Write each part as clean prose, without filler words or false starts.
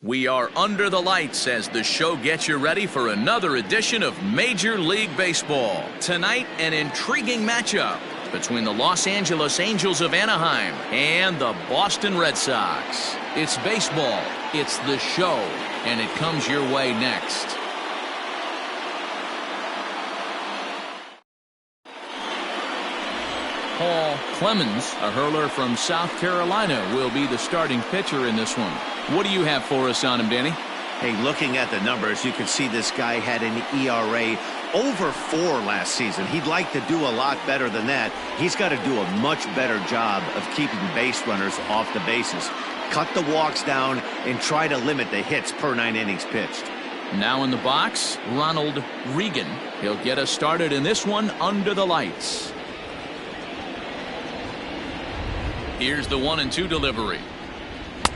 We are under the lights as the show gets you ready for another edition of Major League Baseball. Tonight, an intriguing matchup between the Los Angeles Angels of Anaheim and the Boston Red Sox. It's baseball, it's the show, and it comes your way next. Paul Clemens, a hurler from South Carolina, will be the starting pitcher in this one. What do you have for us on him, Danny? Hey, looking at the numbers, you can see this guy had an ERA over 4 last season. He'd like to do a lot better than that. He's got to do a much better job of keeping base runners off the bases. Cut the walks down and try to limit the hits per 9 innings pitched. Now in the box, Ronald Reagan. He'll get us started in this one under the lights. Here's the 1-2 delivery.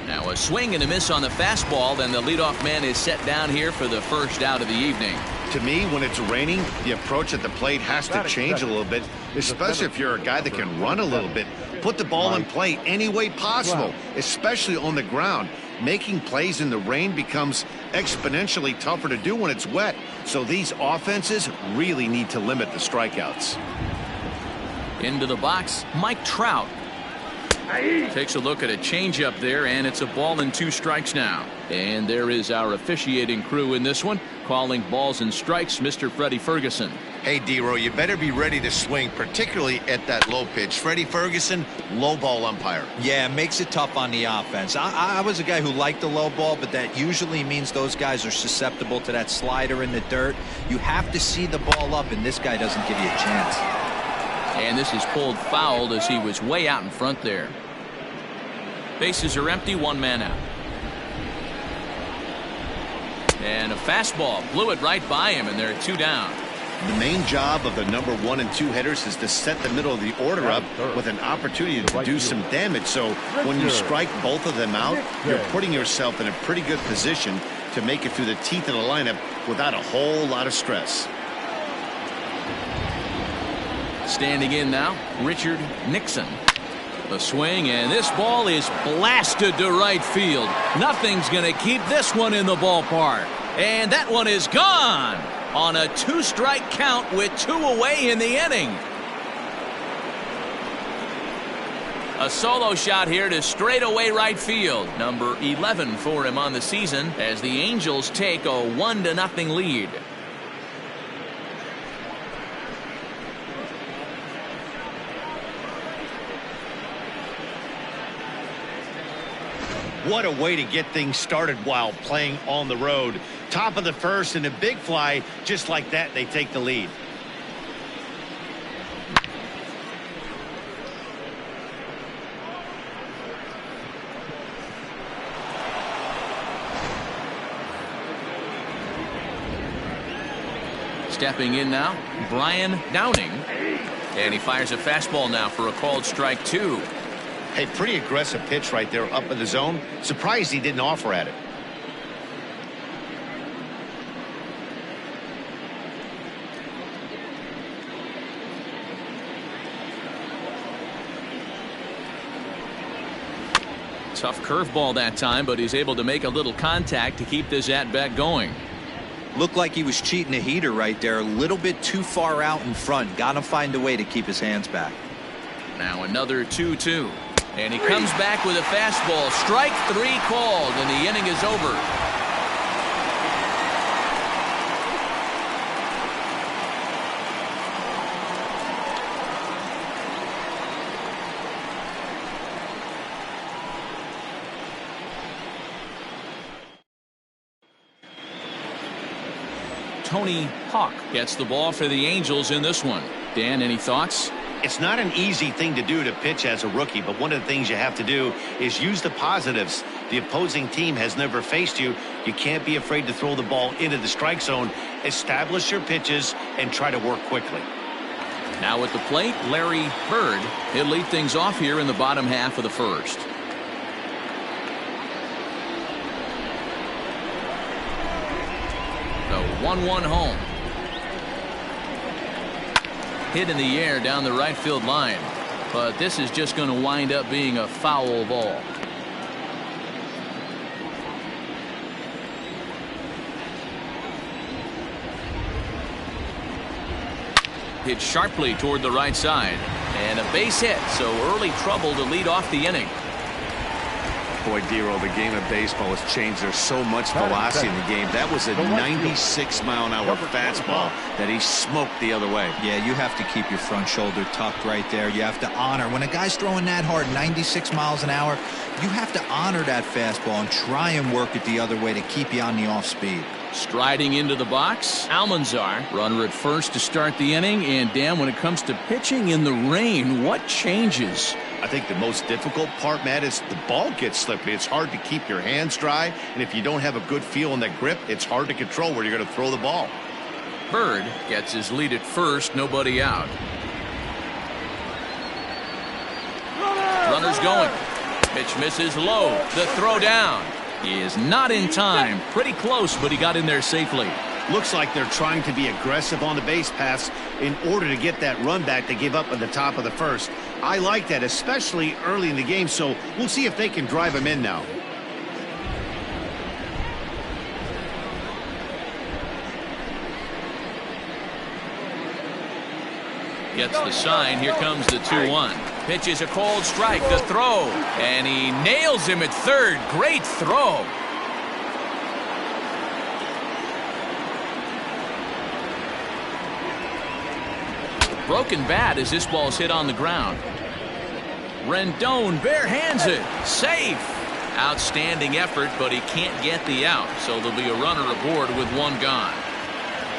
Now a swing and a miss on the fastball, then the leadoff man is set down here for the first out of the evening. To me, when it's raining, the approach at the plate has to change a little bit, especially if you're a guy that can run a little bit. Put the ball in play any way possible, especially on the ground. Making plays in the rain becomes exponentially tougher to do when it's wet, so these offenses really need to limit the strikeouts. Into the box, Mike Trout. Takes a look at a changeup there, and it's a ball and 2 strikes now. And there is our officiating crew in this one, calling balls and strikes, Mr. Freddie Ferguson. Hey, D-Row, you better be ready to swing, particularly at that low pitch. Freddie Ferguson, low ball umpire. Yeah, it makes it tough on the offense. I was a guy who liked the low ball, but that usually means those guys are susceptible to that slider in the dirt. You have to see the ball up, and this guy doesn't give you a chance. And this is pulled foul as he was way out in front there. Bases are empty, 1 man out. And a fastball blew it right by him, and there are 2 down. The main job of the number 1 and 2 hitters is to set the middle of the order up with an opportunity to do some damage. So when you strike both of them out, you're putting yourself in a pretty good position to make it through the teeth of the lineup without a whole lot of stress. Standing in now, Richard Nixon. The swing, and this ball is blasted to right field. Nothing's going to keep this one in the ballpark. And that one is gone on a 2-strike count with 2 away in the inning. A solo shot here to straightaway right field. Number 11 for him on the season as the Angels take a 1-0 lead. What a way to get things started while playing on the road. Top of the first and a big fly. Just like that, they take the lead. Stepping in now, Brian Downing. And he fires a fastball now for a called strike 2. Hey, pretty aggressive pitch right there up in the zone. Surprised he didn't offer at it. Tough curveball that time, but he's able to make a little contact to keep this at-bat going. Looked like he was cheating a heater right there. A little bit too far out in front. Got to find a way to keep his hands back. Now another 2-2. And he comes back with a fastball. Strike 3 called, and the inning is over. Tony Hawk gets the ball for the Angels in this one. Dan, any thoughts? It's not an easy thing to do to pitch as a rookie, but one of the things you have to do is use the positives. The opposing team has never faced you. You can't be afraid to throw the ball into the strike zone. Establish your pitches and try to work quickly. Now at the plate, Larry Bird. He'll lead things off here in the bottom half of the first. The 1-1 home. Hit in the air down the right field line, but this is just going to wind up being a foul ball. Hit sharply toward the right side. And a base hit, so early trouble to lead off the inning. Boy, Dero, the game of baseball has changed. There's so much velocity in the game. That was a 96-mile-an-hour fastball that he smoked the other way. Yeah, you have to keep your front shoulder tucked right there. You have to honor. When a guy's throwing that hard, 96 miles an hour, you have to honor that fastball and try and work it the other way to keep you on the off speed. Striding into the box, Almanzar. Runner at first to start the inning. And Dan, when it comes to pitching in the rain, what changes? I think the most difficult part, Matt, is the ball gets slippery. It's hard to keep your hands dry, and if you don't have a good feel in that grip, it's hard to control where you're going to throw the ball. Bird gets his lead at first, nobody out. Runner's going. Pitch misses low. The throw down. He is not in time. Pretty close, but he got in there safely. Looks like they're trying to be aggressive on the base paths in order to get that run back they gave up at the top of the first. I like that, especially early in the game, so we'll see if they can drive him in now. Gets the sign. Here comes the 2-1. Pitches a cold strike. The throw. And he nails him at third. Great throw. Broken bat as this ball's hit on the ground. Rendon bare hands it. Safe. Outstanding effort, but he can't get the out. So there'll be a runner aboard with one gone.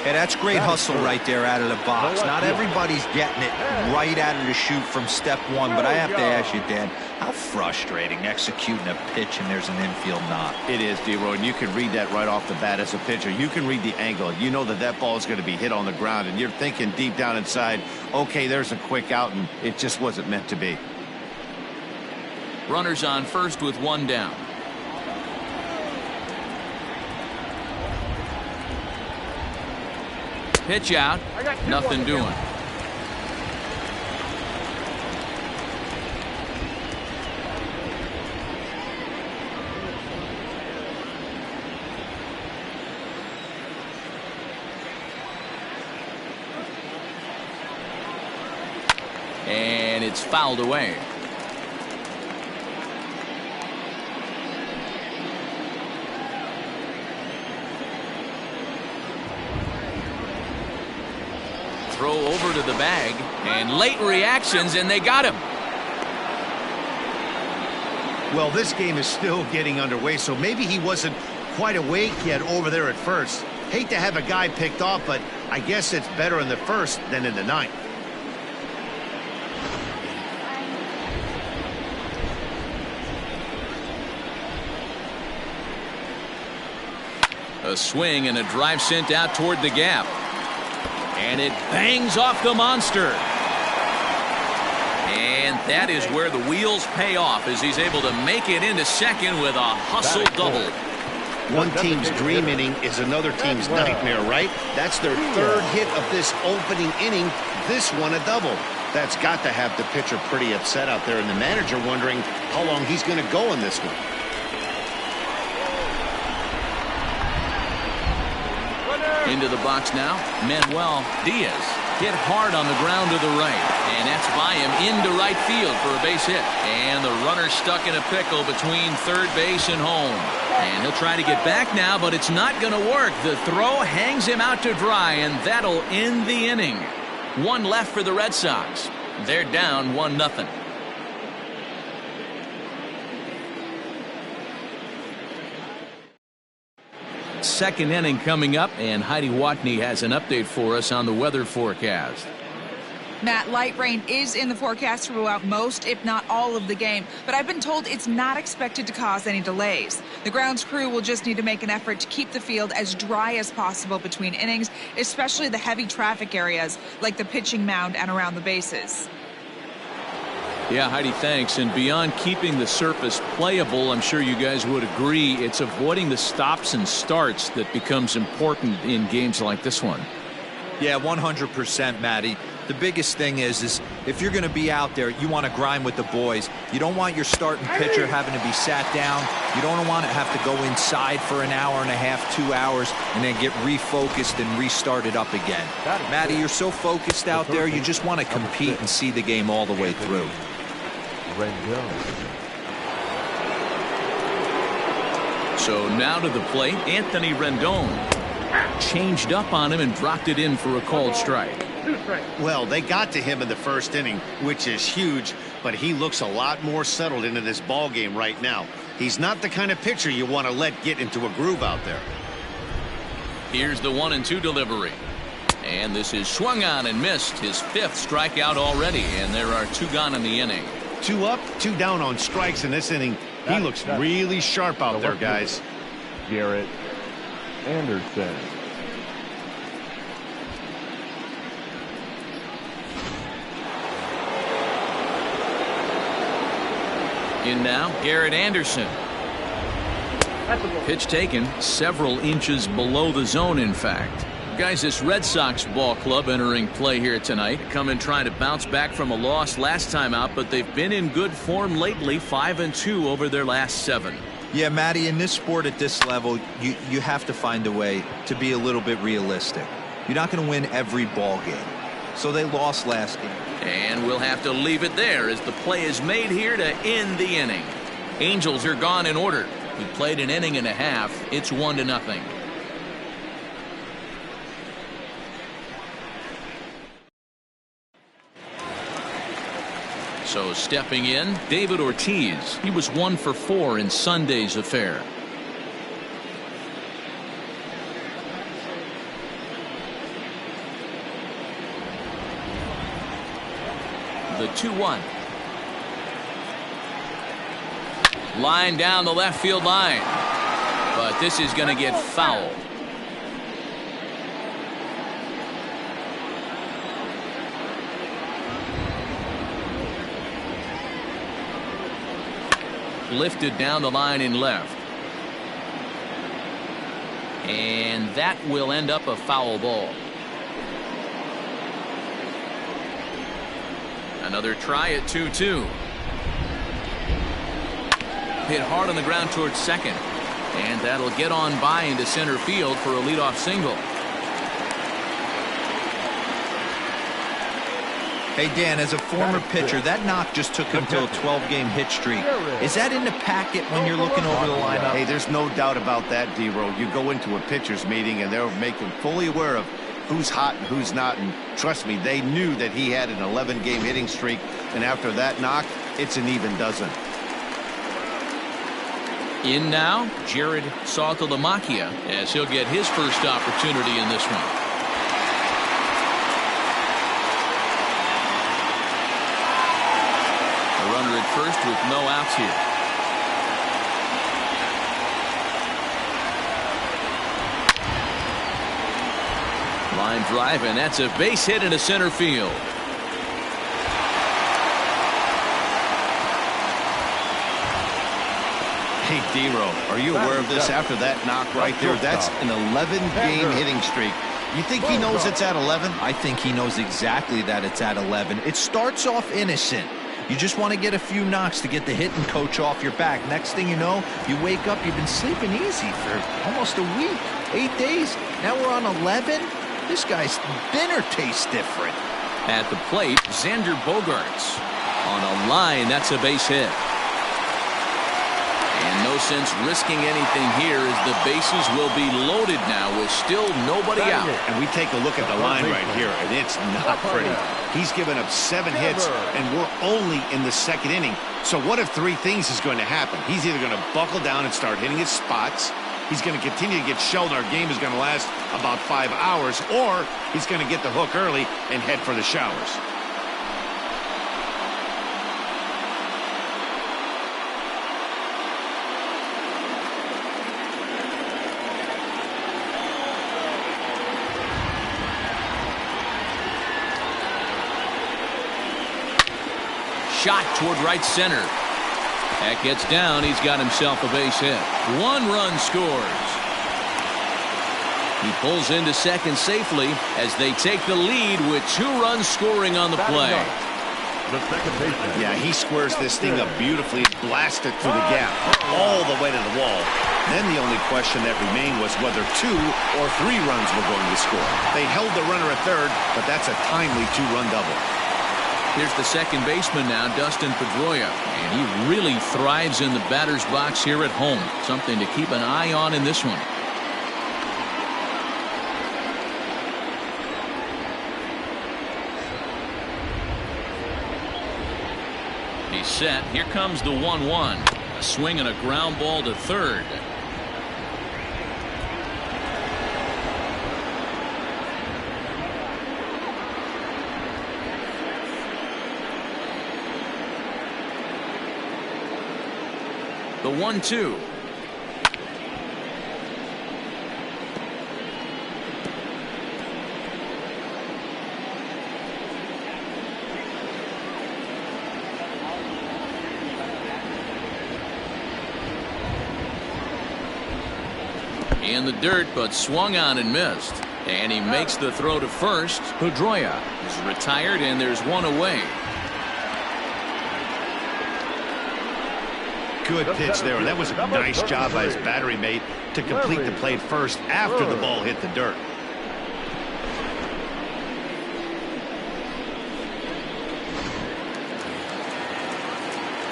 Yeah, that's great hustle right there out of the box. Not everybody's getting it right out of the chute from step one, but I have to ask you, Dan, how frustrating executing a pitch and there's an infield knock. It is, D-Roy, and you can read that right off the bat as a pitcher. You can read the angle. You know that that ball is going to be hit on the ground, and you're thinking deep down inside, okay, there's a quick out, and it just wasn't meant to be. Runners on first with one down. Pitch out. Nothing doing. And it's fouled away. Throw over to the bag, and late reactions, and they got him. Well, this game is still getting underway, so maybe he wasn't quite awake yet over there at first. Hate to have a guy picked off, but I guess it's better in the first than in the ninth. A swing and a drive sent out toward the gap. And it bangs off the monster. And that is where the wheels pay off as he's able to make it into second with a hustle double. One team's dream inning is another team's nightmare, right? That's their third hit of this opening inning. This one a double. That's got to have the pitcher pretty upset out there, and the manager wondering how long he's going to go in this one. Into the box now, Manuel Diaz hit hard on the ground to the right, and that's by him into right field for a base hit. And the runner stuck in a pickle between third base and home. And he'll try to get back now, but it's not going to work. The throw hangs him out to dry, and that'll end the inning. One left for the Red Sox. They're down 1-0. Second inning coming up, and Heidi Watney has an update for us on the weather forecast. Matt, light rain is in the forecast throughout most, if not all, of the game, but I've been told it's not expected to cause any delays. The grounds crew will just need to make an effort to keep the field as dry as possible between innings, especially the heavy traffic areas like the pitching mound and around the bases. Yeah, Heidi, thanks. And beyond keeping the surface playable, I'm sure you guys would agree, it's avoiding the stops and starts that becomes important in games like this one. Yeah, 100%, Matty. The biggest thing is if you're going to be out there, you want to grind with the boys. You don't want your starting pitcher having to be sat down. You don't want to have to go inside for an hour and a half, 2 hours, and then get refocused and restarted up again. Matty, you're so focused out there, you just want to compete and see the game all the way through. So now to the plate, Anthony Rendon. Changed up on him and dropped it in for a called strike. Well, they got to him in the first inning, which is huge, but he looks a lot more settled into this ball game right now. He's not the kind of pitcher you want to let get into a groove out there. Here's the 1-2 delivery. And this is swung on and missed. His 5th strikeout already, and there are 2 gone in the inning. 2 up, 2 down on strikes in this inning. He looks really sharp out there, guys. Garrett Anderson. In now, Garrett Anderson. Pitch taken several inches below the zone, in fact. Guys, this Red Sox ball club entering play here tonight. Come in trying to bounce back from a loss last time out, but they've been in good form lately, 5-2 over their last 7. Yeah, Matty, in this sport at this level, you have to find a way to be a little bit realistic. You're not going to win every ball game. So they lost last game. And we'll have to leave it there as the play is made here to end the inning. Angels are gone in order. We played an inning and a half. It's 1-0. So stepping in, David Ortiz. He was 1 for 4 in Sunday's affair. The 2-1. Line down the left field line. But this is going to get fouled. Lifted down the line in left. And that will end up a foul ball. Another try at 2-2. Hit hard on the ground towards second. And that'll get on by into center field for a leadoff single. Hey, Dan, as a former pitcher, that knock just took him to a 12-game hit streak. Is that in the packet when you're looking over the lineup? Hey, there's no doubt about that, D-Row. You go into a pitcher's meeting, and they'll make him fully aware of who's hot and who's not. And trust me, they knew that he had an 11-game hitting streak. And after that knock, it's an even dozen. In now, Jared Saltalamacchia, as he'll get his first opportunity in this one. A runner at first with no outs here. Line drive, and that's a base hit into center field. Hey, D-Row, are you aware of this after that knock right there? That's an 11-game hitting streak. You think he knows it's at 11? I think he knows exactly that it's at 11. It starts off innocent. You just want to get a few knocks to get the hitting coach off your back. Next thing you know, you wake up, you've been sleeping easy for almost a week, 8 days. Now we're on 11. This guy's dinner tastes different. At the plate, Xander Bogaerts. On a line, that's a base hit. And no sense risking anything here as the bases will be loaded now with still nobody out. And we take a look at the line right here, and it's not pretty. He's given up 7 hits, and we're only in the second inning. So what if 3 things is going to happen? He's either going to buckle down and start hitting his spots, he's going to continue to get shelled, our game is going to last about 5 hours, or he's going to get the hook early and head for the showers. Shot toward right center. That gets down. He's got himself a base hit. 1 run scores. He pulls into second safely as they take the lead with 2 runs scoring on the play. The second baseman. Yeah, he squares this thing up beautifully, blasts it through the gap, all the way to the wall. Then the only question that remained was whether 2 or 3 runs were going to score. They held the runner at third, but that's a timely 2-run double. Here's the second baseman now, Dustin Pedroia, and he really thrives in the batter's box here at home. Something to keep an eye on in this one. He's set. Here comes the 1-1. A swing and a ground ball to third. The 1-2. In the dirt, but swung on and missed. And he makes the throw to first. Pedroia is retired, and there's 1 away. Good pitch there. That was a nice job by his battery mate to complete the play first after the ball hit the dirt.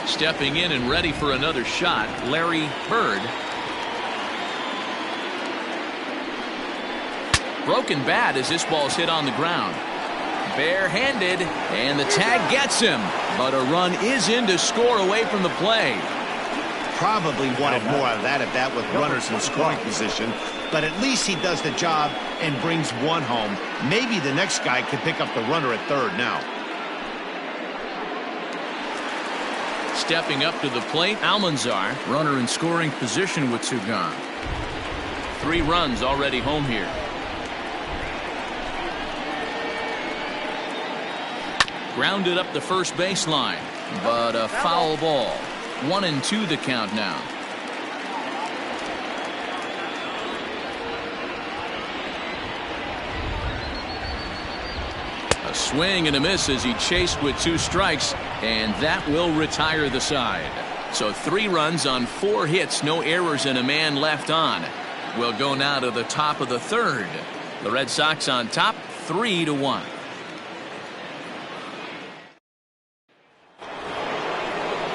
Stepping in and ready for another shot, Larry Bird. Broken bat as this ball's hit on the ground. Barehanded, and the tag gets him. But a run is in to score away from the play. Probably wanted more out of that at bat with runners in scoring position, but at least he does the job and brings 1 home. Maybe the next guy can pick up the runner at third now. Stepping up to the plate, Almanzar, runner in scoring position with 2 gone. 3 runs already home here. Grounded up the first baseline, but a foul ball. 1-2 the count now. A swing and a miss as he chased with 2 strikes, and that will retire the side. So 3 runs on 4 hits, no errors, and a man left on. We'll go now to the top of the third. The Red Sox on top, 3-1.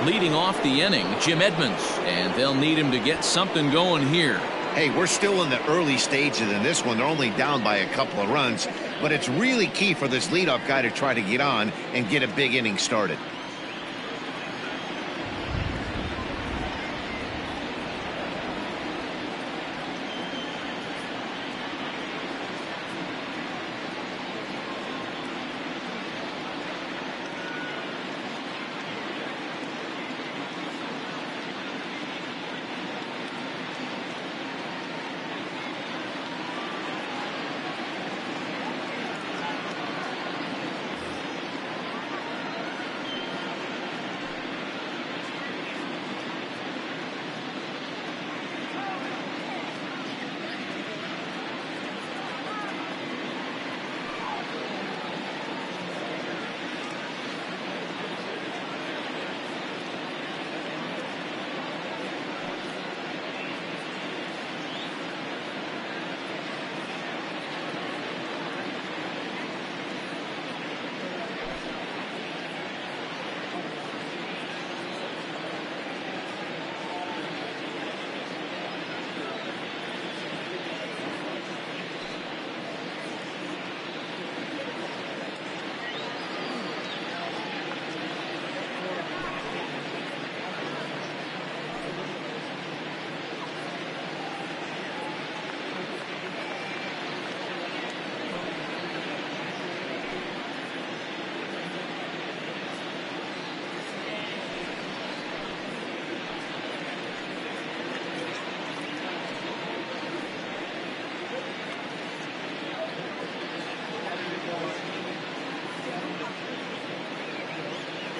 Leading off the inning, Jim Edmonds, and they'll need him to get something going here. Hey, we're still in the early stages in this one. They're only down by a couple of runs, but it's really key for this leadoff guy to try to get on and get a big inning started.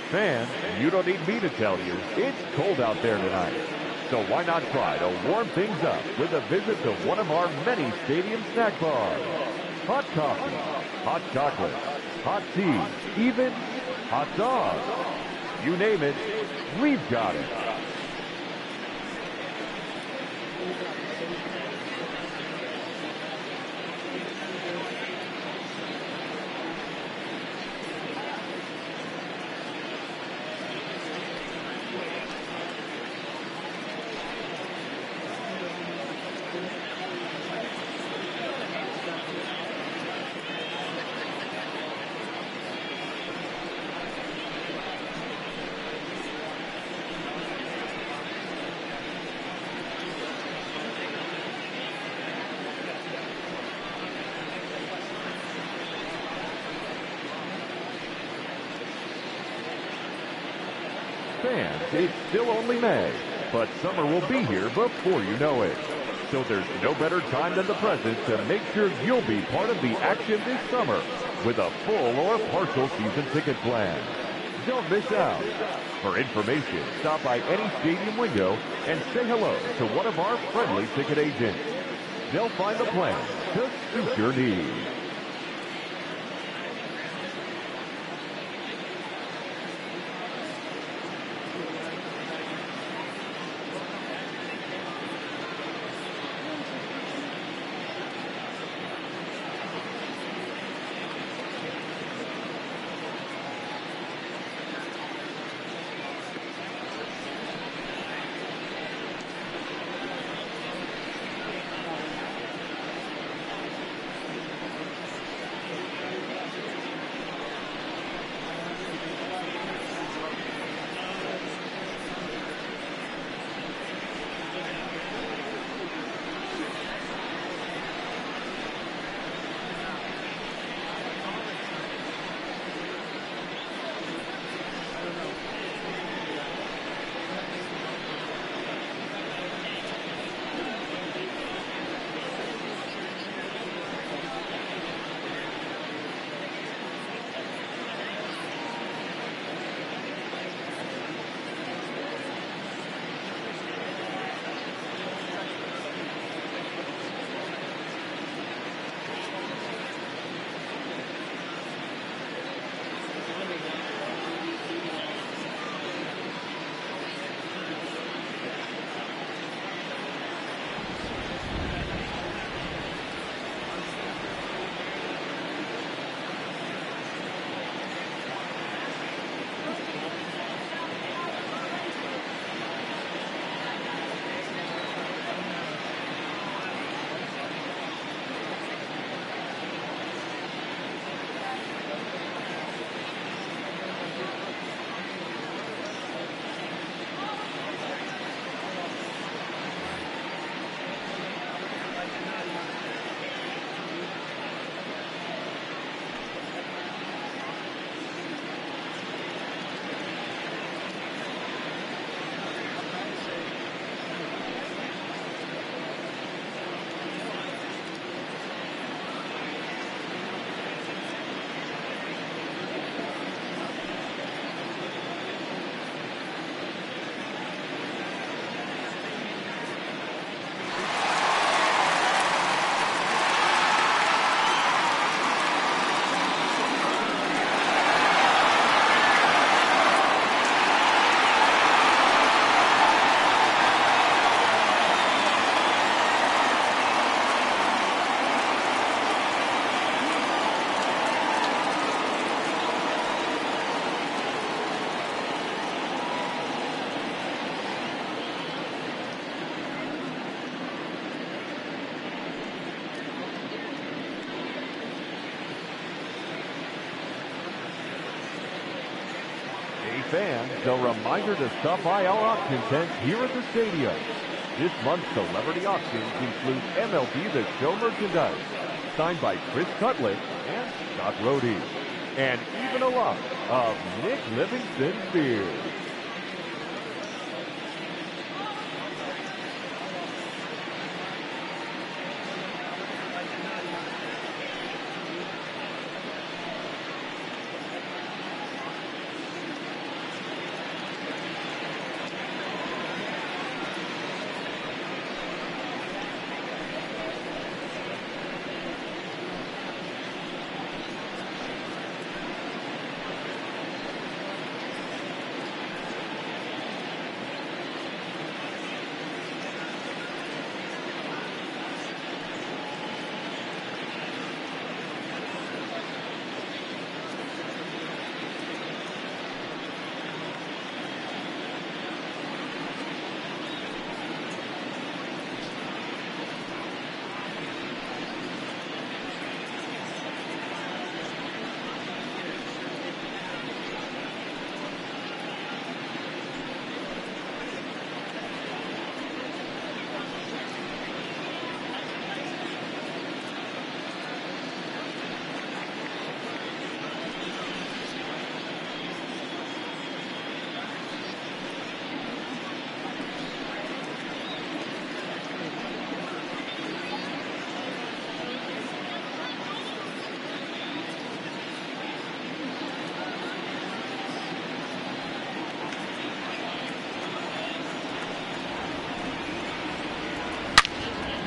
Fans, you don't need me to tell you, it's cold out there tonight. So why not try to warm things up with a visit to one of our many stadium snack bars? Hot coffee, hot chocolate, hot tea, even hot dogs. You name it, we've got it. Fans, it's still only May, but summer will be here before you know it. So there's no better time than the present to make sure you'll be part of the action this summer with a full or partial season ticket plan. Don't miss out. For information, stop by any stadium window and say hello to one of our friendly ticket agents. They'll find the plan to suit your needs. Fans, a reminder to stop by our auction tent here at the stadium. This month's celebrity auctions include MLB The Show merchandise, signed by Chris Cutler and Scott Rohde, and even a lot of Nick Livingston beers.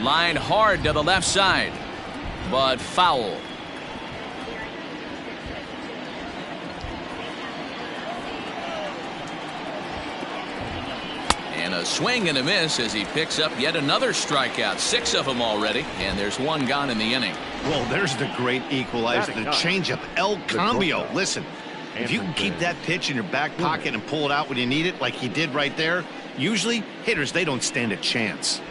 Line hard to the left side, but foul. And a swing and a miss as he picks up yet another strikeout. 6 of them already, and there's 1 gone in the inning. Well, there's the great equalizer, the changeup, El Cambio. Listen, if you can keep that pitch in your back pocket and pull it out when you need it, like he did right there, usually hitters, they don't stand a chance.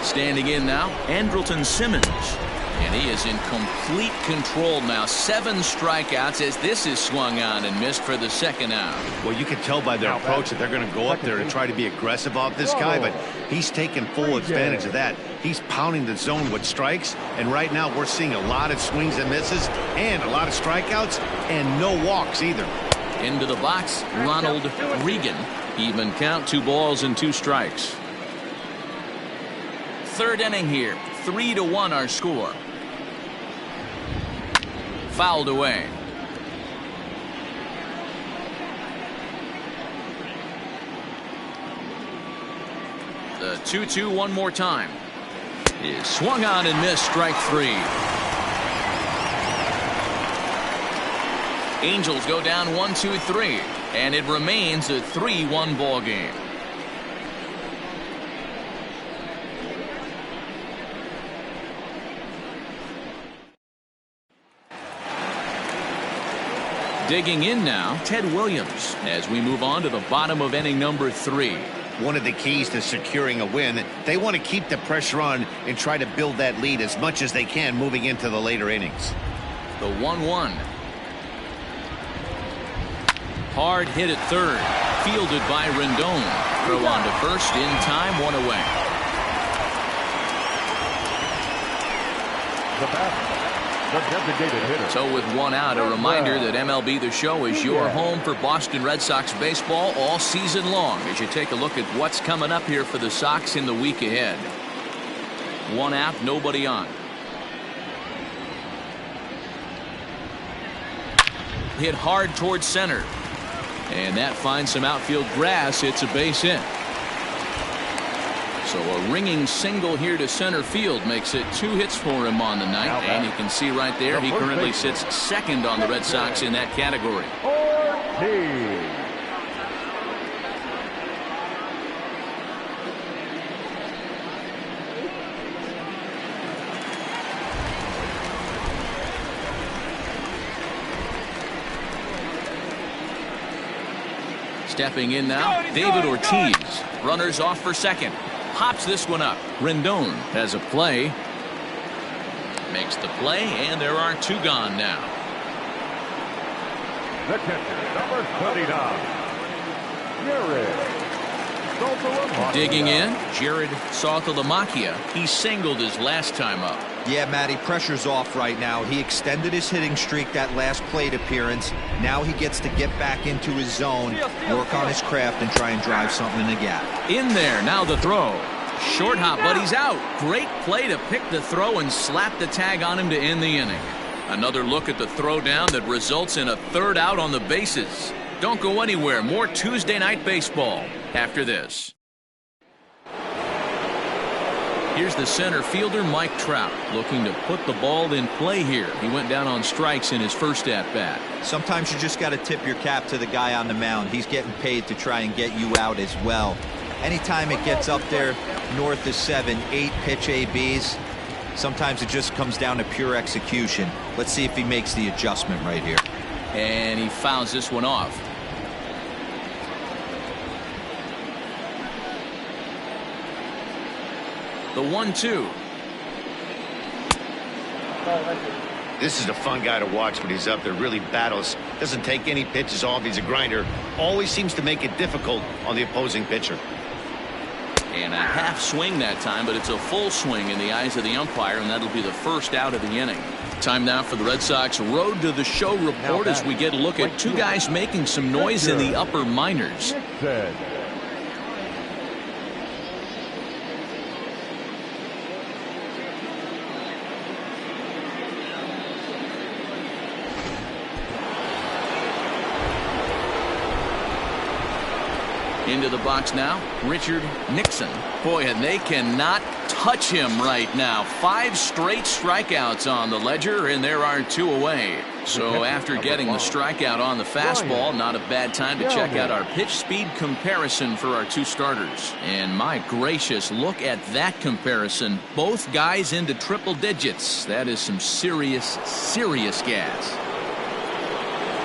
Standing in now, Andrelton Simmons. And he is in complete control now. 7 strikeouts as this is swung on and missed for the second out. Well, you can tell by their approach that they're going to go up there and try to be aggressive off this guy, but he's taking full advantage of that. He's pounding the zone with strikes, and right now we're seeing a lot of swings and misses and a lot of strikeouts and no walks either. Into the box, Ronald Reagan. Even count, 2 balls and 2 strikes. Third inning here, 3-1 our score. Fouled away. The 2-2 one more time. Is swung on and missed, strike 3. Angels go down 1-2-3, and it remains a 3-1 ball game. Digging in now, Ted Williams, as we move on to the bottom of inning number 3. One of the keys to securing a win, they want to keep the pressure on and try to build that lead as much as they can moving into the later innings. The 1-1. Hard hit at third. Fielded by Rendon. Throw on to first in time, 1 away. The batter, the designated hitter. So with 1 out, a reminder that MLB The Show is your home for Boston Red Sox baseball all season long as you take a look at what's coming up here for the Sox in the week ahead. 1 out, nobody on. Hit hard towards center. And that finds some outfield grass. It's a base hit. So a ringing single here to center field makes it 2 hits for him on the night. And you can see right there he currently sits second on the Red Sox in that category. Ortiz. Stepping in now, David Ortiz. Runners off for second. Hops this one up. Rendon has a play. Makes the play, and there are 2 gone now. The catcher, number 29, Jared Saltalamacchia. Digging in, Jared Saltalamacchia. He singled his last time up. Yeah, Matty, pressure's off right now. He extended his hitting streak that last plate appearance. Now he gets to get back into his zone, work on his craft, and try and drive something in the gap. In there, now the throw. Short hop, but he's out. Great play to pick the throw and slap the tag on him to end the inning. Another look at the throw down that results in a 3rd out on the bases. Don't go anywhere. More Tuesday Night Baseball after this. Here's the center fielder, Mike Trout, looking to put the ball in play here. He went down on strikes in his first at-bat. Sometimes you just got to tip your cap to the guy on the mound. He's getting paid to try and get you out as well. Anytime it gets up there north of 7, 8 pitch ABs, sometimes it just comes down to pure execution. Let's see if he makes the adjustment right here. And he fouls this one off. The 1-2. This is a fun guy to watch when he's up there. Really battles. Doesn't take any pitches off. He's a grinder. Always seems to make it difficult on the opposing pitcher. And a half swing that time, but it's a full swing in the eyes of the umpire, and that'll be the 1st out of the inning. Time now for the Red Sox Road to the Show report as we get a look at 2 guys making some noise in the upper minors. Into the box now, Richard Nixon. Boy, and they cannot touch him right now. 5 straight strikeouts on the ledger, and there are 2 away. So after getting the strikeout on the fastball, not a bad time to check out our pitch speed comparison for our 2 starters. And my gracious, look at that comparison. Both guys into triple digits. That is some serious, serious gas.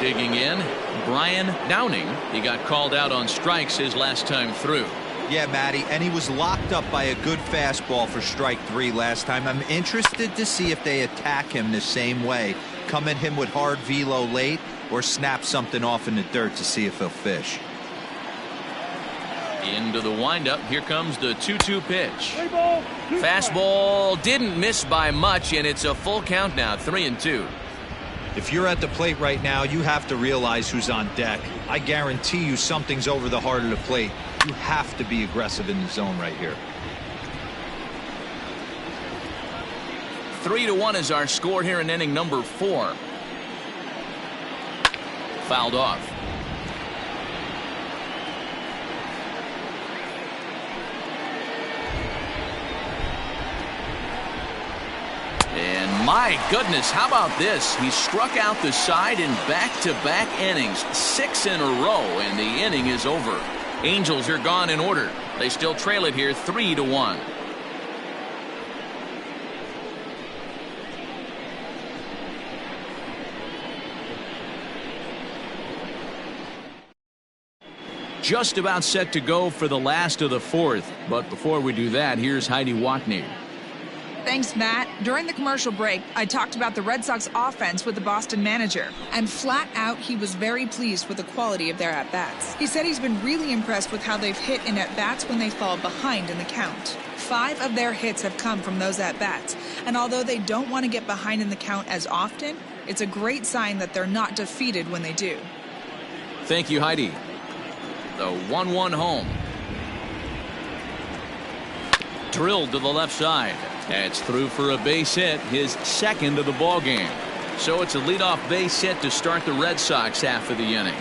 Digging in, Brian Downing. He got called out on strikes his last time through. Yeah, Matty, and he was locked up by a good fastball for strike 3 last time. I'm interested to see if they attack him the same way. Come at him with hard velo late or snap something off in the dirt to see if he'll fish. Into the windup. Here comes the 2-2 pitch. Fastball didn't miss by much, and it's a full count now, 3-2. If you're at the plate right now, you have to realize who's on deck. I guarantee you something's over the heart of the plate. You have to be aggressive in the zone right here. 3-1 is our score here in inning number 4. Fouled off. And my goodness, how about this? He struck out the side in back-to-back innings, 6 in a row, and the inning is over. Angels are gone in order. They still trail it here 3-1. Just about set to go for the last of the 4th. But before we do that, here's Heidi Watney. Thanks, Matt. During the commercial break, I talked about the Red Sox offense with the Boston manager. And flat out, he was very pleased with the quality of their at-bats. He said he's been really impressed with how they've hit in at-bats when they fall behind in the count. 5 of their hits have come from those at-bats. And although they don't want to get behind in the count as often, it's a great sign that they're not defeated when they do. Thank you, Heidi. The 1-1 home. Drilled to the left side. That's through for a base hit, his second of the ball game. So it's a leadoff base hit to start the Red Sox half of the inning.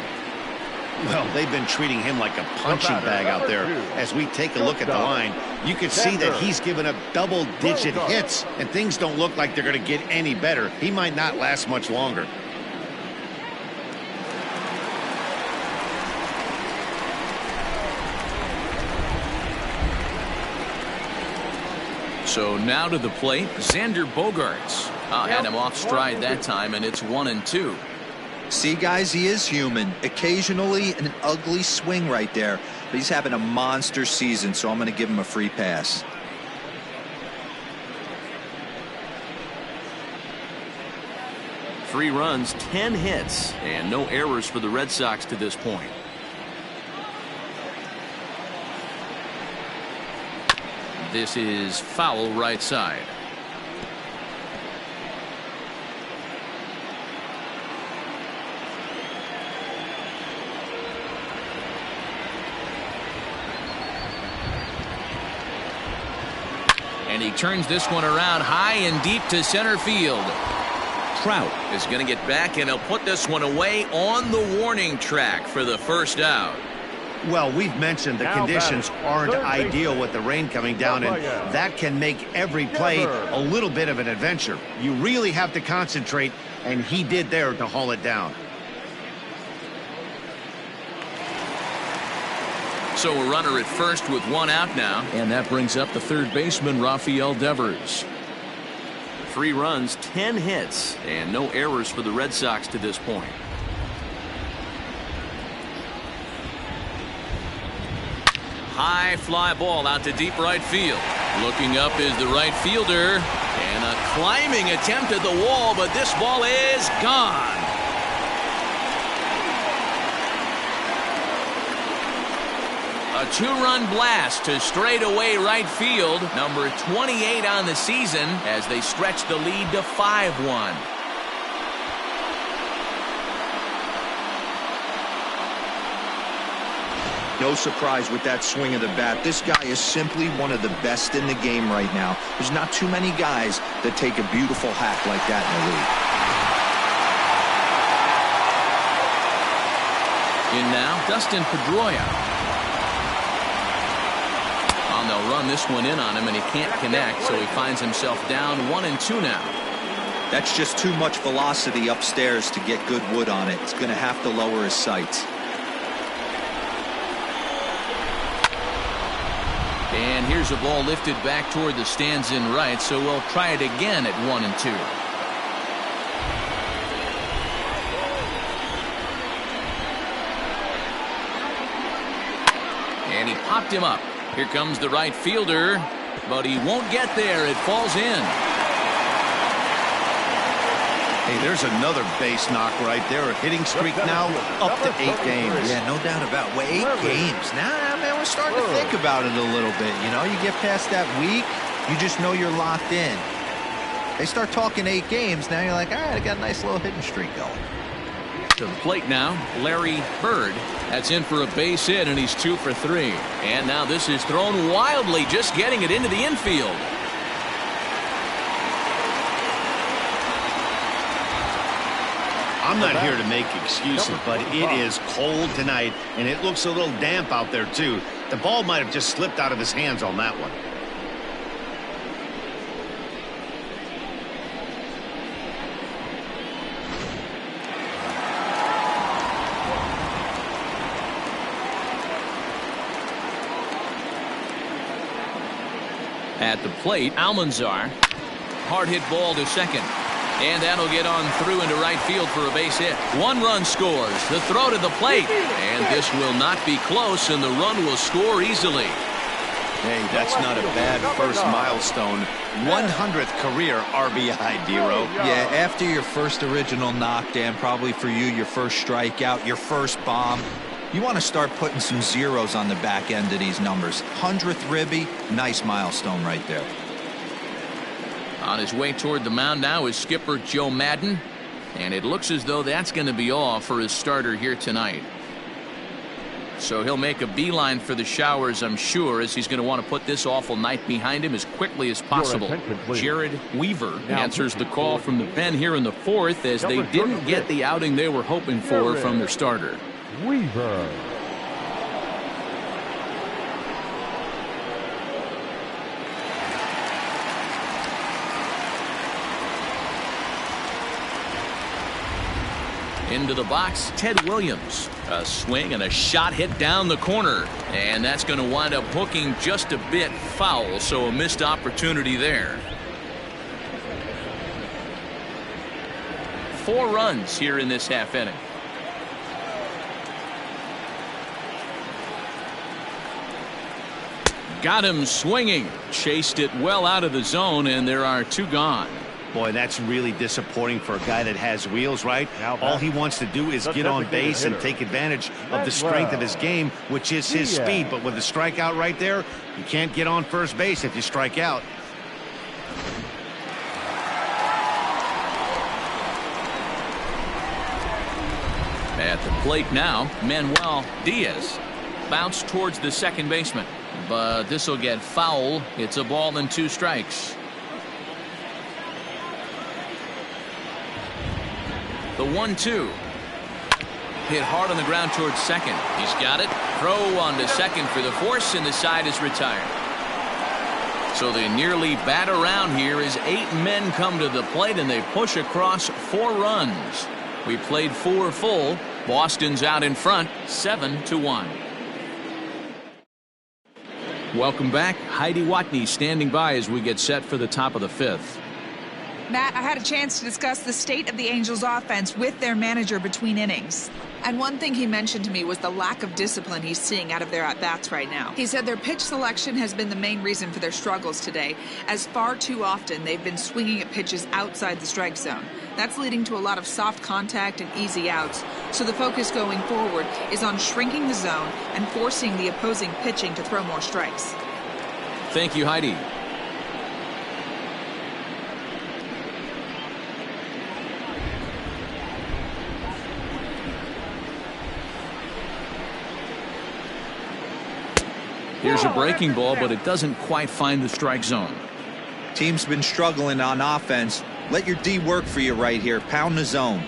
Well, they've been treating him like a punching bag out there. As we take a look at the line, you can see that he's given up double-digit hits, and things don't look like they're going to get any better. He might not last much longer. So now to the plate, Xander Bogaerts. Had him off stride that time, and it's 1-2. See, guys, he is human. Occasionally an ugly swing right there, but he's having a monster season, so I'm going to give him a free pass. Three runs, 10 hits, and no errors for the Red Sox to this point. This is foul right side. And he turns this one around high and deep to center field. Trout is going to get back, and he'll put this one away on the warning track for the first out. Well, we've mentioned the conditions aren't ideal with the rain coming down, and that can make every play a little bit of an adventure. You really have to concentrate, and he did there to haul it down. So a runner at first with one out now, and that brings up the third baseman, Rafael Devers. 3 runs, 10 hits, and no errors for the Red Sox to this point. High fly ball out to deep right field. Looking up is the right fielder, and a climbing attempt at the wall, but this ball is gone. A 2-run blast to straightaway right field, number 28 on the season, as they stretch the lead to 5-1. No surprise with that swing of the bat. This guy is simply one of the best in the game right now. There's not too many guys that take a beautiful hack like that in the league. In now, Dustin Pedroia. They'll run this one in on him, and he can't connect, so he finds himself down 1-2 now. That's just too much velocity upstairs to get good wood on it. It's going to have to lower his sights. And here's a ball lifted back toward the stands in right, so we'll try it again at 1-2. And he popped him up. Here comes the right fielder, but he won't get there. It falls in. Hey, there's another base knock right there. A hitting streak now up to 8 games. Yeah, no doubt about it. Well, 8 games. Now, man, we're starting to think about it a little bit. You know, you get past that week, you just know you're locked in. They start talking 8 games, now you're like, all right, I got a nice little hitting streak going. To the plate now, Larry Bird. That's in for a base hit, and he's 2 for 3. And now this is thrown wildly, just getting it into the infield. I'm not here to make excuses, but it is cold tonight, and it looks a little damp out there, too. The ball might have just slipped out of his hands on that one. At the plate, Almanzar. Hard hit ball to second. And that'll get on through into right field for a base hit. 1 run scores. The throw to the plate. And this will not be close, and the run will score easily. Hey, that's not a bad first milestone. 100th career RBI, Dero. Yeah, after your first original knockdown, probably for you, your first strikeout, your first bomb, you want to start putting some zeros on the back end of these numbers. 100th ribby, nice milestone right there. On his way toward the mound now is skipper Joe Madden, and it looks as though that's going to be all for his starter here tonight. So he'll make a beeline for the showers, I'm sure, as he's going to want to put this awful night behind him as quickly as possible. Jared Weaver answers the call from the pen here in the 4th, as they didn't get the outing they were hoping for from their starter. Weaver. Into the box, Ted Williams. A swing and a shot hit down the corner. And that's going to wind up hooking just a bit foul, so a missed opportunity there. 4 runs here in this half inning. Got him swinging. Chased it well out of the zone, and there are 2 gone. Boy, that's really disappointing for a guy that has wheels, right? All he wants to do is get on base and take advantage of the strength of his game, which is his speed. But with a strikeout right there, you can't get on first base if you strike out. At the plate now, Manuel Diaz. Bounce towards the second baseman. But this will get foul. It's a ball and 2 strikes. The 1-2. Hit hard on the ground towards second. He's got it. Throw on to second for the force, and the side is retired. So they nearly bat around here as 8 men come to the plate, and they push across 4 runs. We played 4 full. Boston's out in front, 7-1. Welcome back. Heidi Watney standing by as we get set for the top of the 5th. Matt, I had a chance to discuss the state of the Angels offense with their manager between innings. And one thing he mentioned to me was the lack of discipline he's seeing out of their at-bats right now. He said their pitch selection has been the main reason for their struggles today, as far too often they've been swinging at pitches outside the strike zone. That's leading to a lot of soft contact and easy outs. So the focus going forward is on shrinking the zone and forcing the opposing pitching to throw more strikes. Thank you, Heidi. Here's a breaking ball, but it doesn't quite find the strike zone. Team's been struggling on offense. Let your D work for you right here. Pound the zone.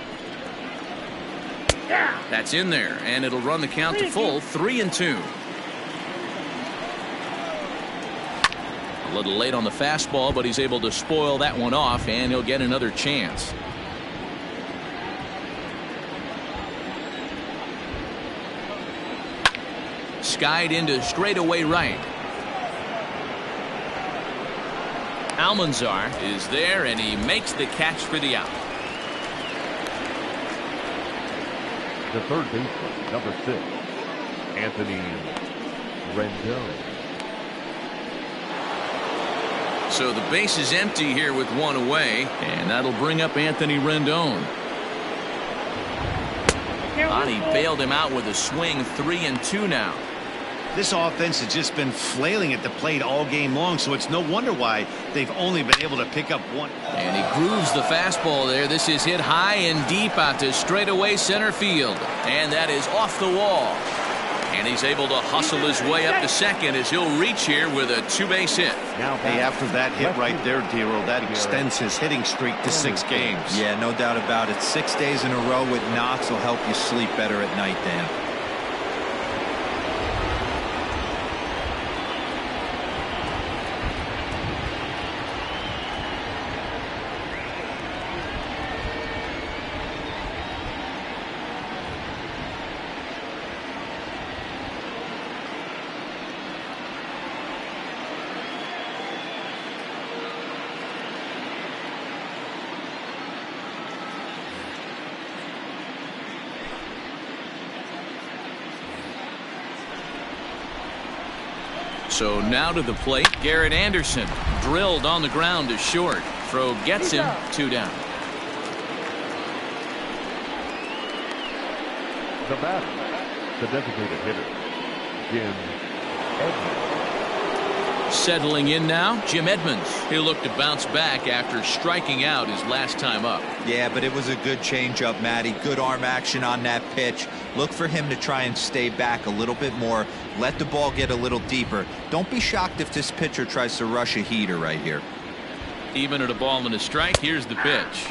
That's in there, and it'll run the count to full, 3-2. A little late on the fastball, but he's able to spoil that one off, and he'll get another chance. Skied into straightaway right. Almanzar is there, and he makes the catch for the out. The third baseman, number 6, Anthony Rendon. So the base is empty here with one away, and that'll bring up Anthony Rendon. He bailed him out with a swing. 3-2 now. This offense has just been flailing at the plate all game long, so it's no wonder why they've only been able to pick up one. And he grooves the fastball there. This is hit high and deep out to straightaway center field. And that is off the wall. And he's able to hustle his way up to second as he'll reach here with a 2-base hit. Hey, after that hit right there, Dero, that extends his hitting streak to 6 games. Yeah, no doubt about it. 6 days in a row with knocks will help you sleep better at night, Dan. So now to the plate, Garrett Anderson drilled on the ground to short. Throw gets him 2 down. The batter, the designated hitter, Jim Edmonds. Settling in now, Jim Edmonds. He'll look to bounce back after striking out his last time up. Yeah, but it was a good changeup, Matty. Good arm action on that pitch. Look for him to try and stay back a little bit more. Let the ball get a little deeper. Don't be shocked if this pitcher tries to rush a heater right here. Even at a ball and a strike, here's the pitch.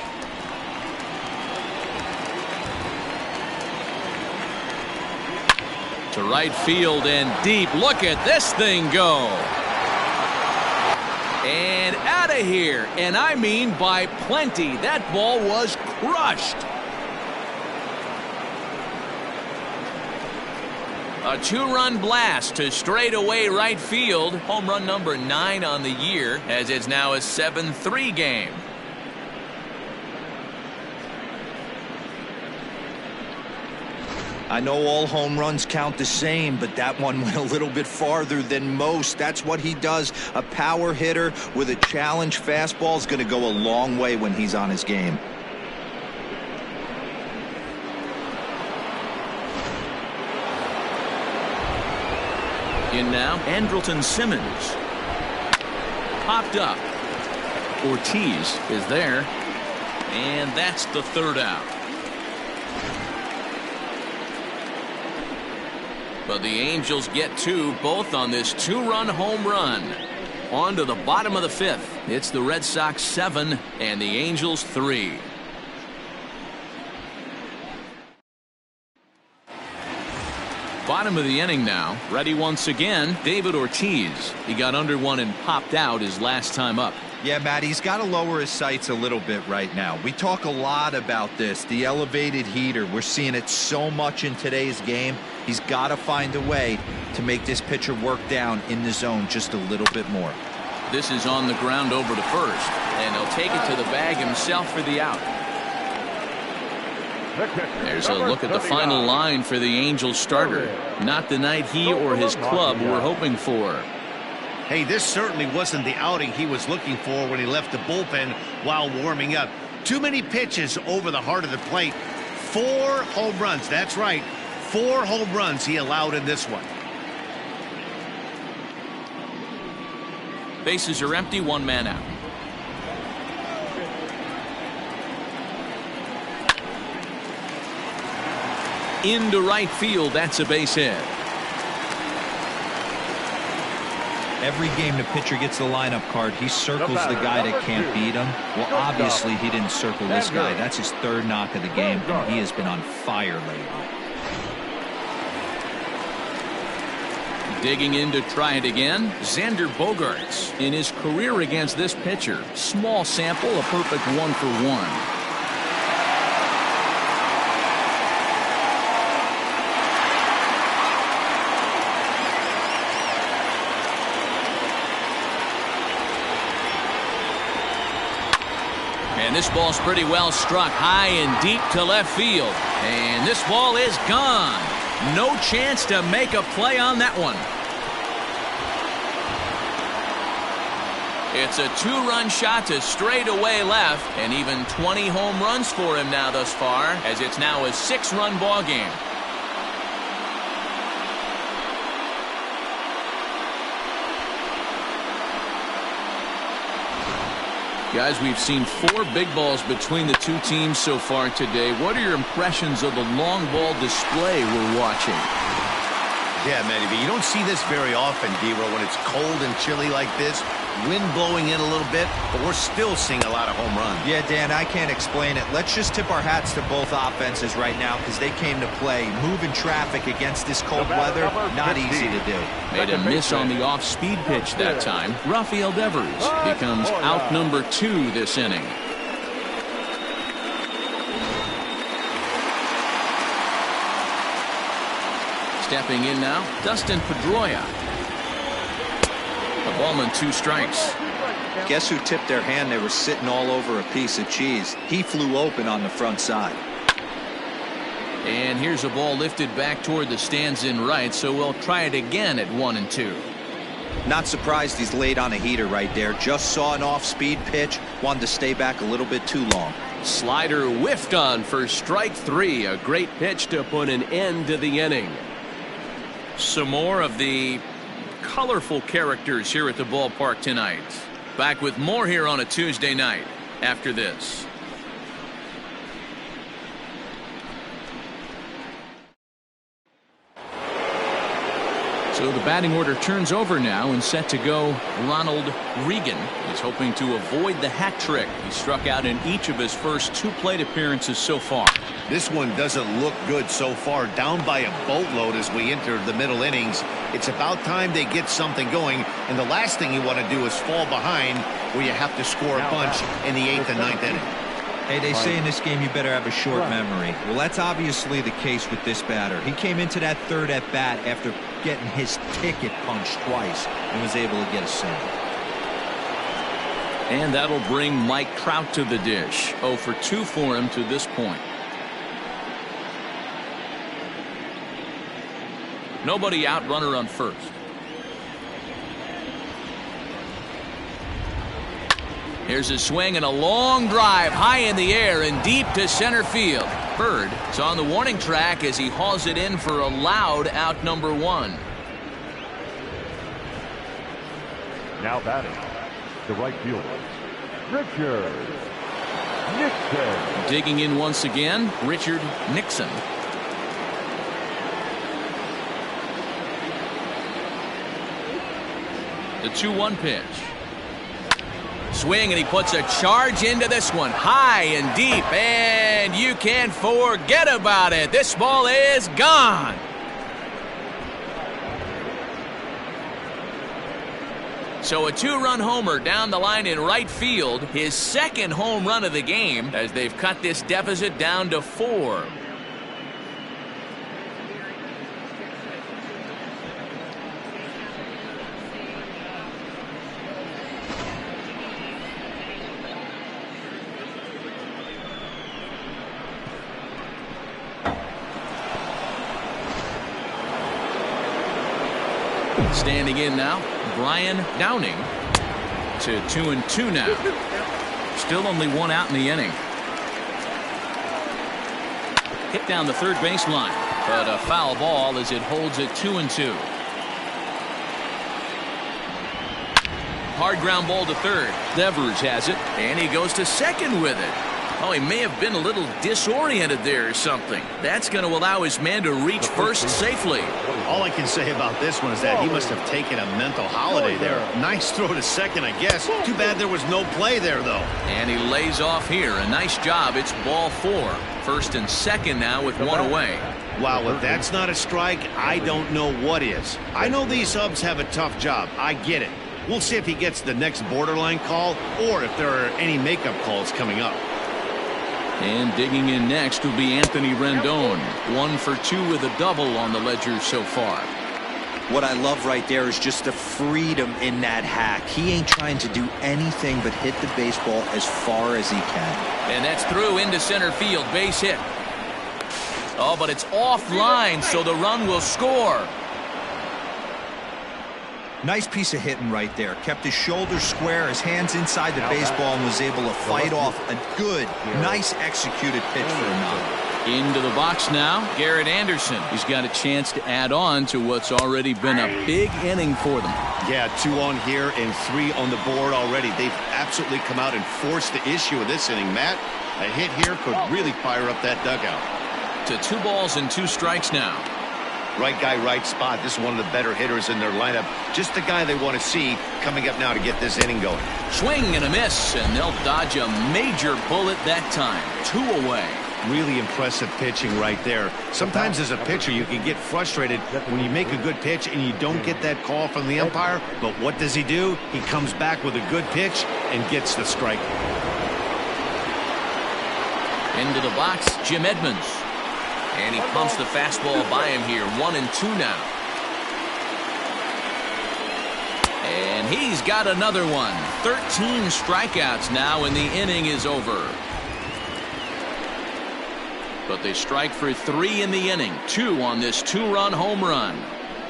To right field and deep. Look at this thing go. And out of here. And I mean by plenty. That ball was crushed. A 2-run blast to straightaway right field. Home run number 9 on the year, as it's now a 7-3 game. I know all home runs count the same, but that one went a little bit farther than most. That's what he does. A power hitter with a challenge fastball is going to go a long way when he's on his game. In now, Andrelton Simmons. Popped up. Ortiz is there. And that's the 3rd out. But the Angels get 2, both on this 2-run home run. On to the bottom of the 5th. It's the Red Sox 7 and the Angels 3. Bottom of the inning now. Ready once again, David Ortiz. He got under one and popped out his last time up. Yeah, Matt, he's got to lower his sights a little bit right now. We talk a lot about this, the elevated heater. We're seeing it so much in today's game. He's got to find a way to make this pitcher work down in the zone just a little bit more. This is on the ground over to first, and he'll take it to the bag himself for the out. There's a look at the final line for the Angels starter. Not the night he or his club were hoping for. Hey, this certainly wasn't the outing he was looking for when he left the bullpen while warming up. Too many pitches over the heart of the plate. 4 home runs. That's right. 4 home runs he allowed in this one. Bases are empty, 1 man out. Into right field, that's a base hit. Every game the pitcher gets the lineup card, he circles the guy that can't beat him. Well, obviously he didn't circle this guy. That's his 3rd knock of the game, and he has been on fire lately. Digging in to try it again, Xander Bogaerts. In his career against this pitcher, small sample, a perfect 1-for-1. And this ball's pretty well struck high and deep to left field. And this ball is gone. No chance to make a play on that one. It's a 2-run shot to straightaway left, and even 20 home runs for him now thus far, as it's now a 6-run ball game. Guys, we've seen 4 big balls between the two teams so far today. What are your impressions of the long ball display we're watching? Yeah, Manny, but you don't see this very often, D-Roll, when it's cold and chilly like this. Wind blowing in a little bit, but we're still seeing a lot of home runs. Yeah, Dan, I can't explain it. Let's just tip our hats to both offenses right now because they came to play. Moving traffic against this cold weather, not easy to do. Made a miss on the off-speed pitch that time. Rafael Devers becomes out number 2 this inning. Stepping in now, Dustin Pedroia. A ball and 2 strikes. Guess who tipped their hand? They were sitting all over a piece of cheese. He flew open on the front side. And here's a ball lifted back toward the stands in right, so we'll try it again at 1-2. Not surprised he's laid on a heater right there. Just saw an off-speed pitch. Wanted to stay back a little bit too long. Slider whiffed on for strike 3. A great pitch to put an end to the inning. Some more of the colorful characters here at the ballpark tonight. Back with more here on a Tuesday night after this. So the batting order turns over now and set to go Ronald Reagan. He's hoping to avoid the hat trick. He struck out in each of his first 2 plate appearances so far. This one doesn't look good so far. Down by a boatload as we enter the middle innings. It's about time they get something going, and the last thing you want to do is fall behind where you have to score a bunch in the 8th and 9th inning. Hey, they say in this game you better have a short memory. Well, that's obviously the case with this batter. He came into that 3rd at bat after getting his ticket punched twice and was able to get a single. And that'll bring Mike Trout to the dish. 0 for 2 for him to this point. Nobody out, runner on first. Here's a swing and a long drive high in the air and deep to center field. Bird is on the warning track as he hauls it in for a loud out number 1. Now batting, the right fielder, Richard Nixon. Digging in once again, Richard Nixon. The 2-1 pitch. Swing, and he puts a charge into this one. High and deep, and you can forget about it. This ball is gone. So a 2-run homer down the line in right field. His 2nd home run of the game as they've cut this deficit down to 4. Standing in now, Brian Downing to 2-2 now. Still only 1 out in the inning. Hit down the 3rd baseline, but a foul ball as it holds it 2-2. Hard ground ball to 3rd. Devers has it, and he goes to 2nd with it. Oh, he may have been a little disoriented there or something. That's going to allow his man to reach first safely. All I can say about this one is that he must have taken a mental holiday there. Nice throw to second, I guess. Too bad there was no play there, though. And he lays off here. A nice job. It's ball 4. First and second now with one away. Wow, if that's not a strike, I don't know what is. I know these subs have a tough job. I get it. We'll see if he gets the next borderline call or if there are any makeup calls coming up. And digging in next will be Anthony Rendon. 1 for 2 with a double on the ledger so far. What I love right there is just the freedom in that hack. He ain't trying to do anything but hit the baseball as far as he can. And that's through into center field. Base hit. Oh, but it's offline, so the run will score. Nice piece of hitting right there. Kept his shoulders square, his hands inside the baseball, and was able to fight off a good, nice executed pitch for a knock. Into the box now, Garrett Anderson. He's got a chance to add on to what's already been a big inning for them. Yeah, 2 on here and 3 on the board already. They've absolutely come out and forced the issue of this inning, Matt. A hit here could really fire up that dugout. To 2 balls and 2 strikes now. Right guy, right spot. This is one of the better hitters in their lineup. Just the guy they want to see coming up now to get this inning going. Swing and a miss, and they'll dodge a major bullet that time. 2 away. Really impressive pitching right there. Sometimes as a pitcher you can get frustrated when you make a good pitch and you don't get that call from the umpire. But what does he do? He comes back with a good pitch and gets the strike. Into the box, Jim Edmonds. And he pumps the fastball by him here. 1 and 2 now. And he's got another one. 13 strikeouts now, and the inning is over. But they strike for 3 in the inning. 2 on this 2-run home run.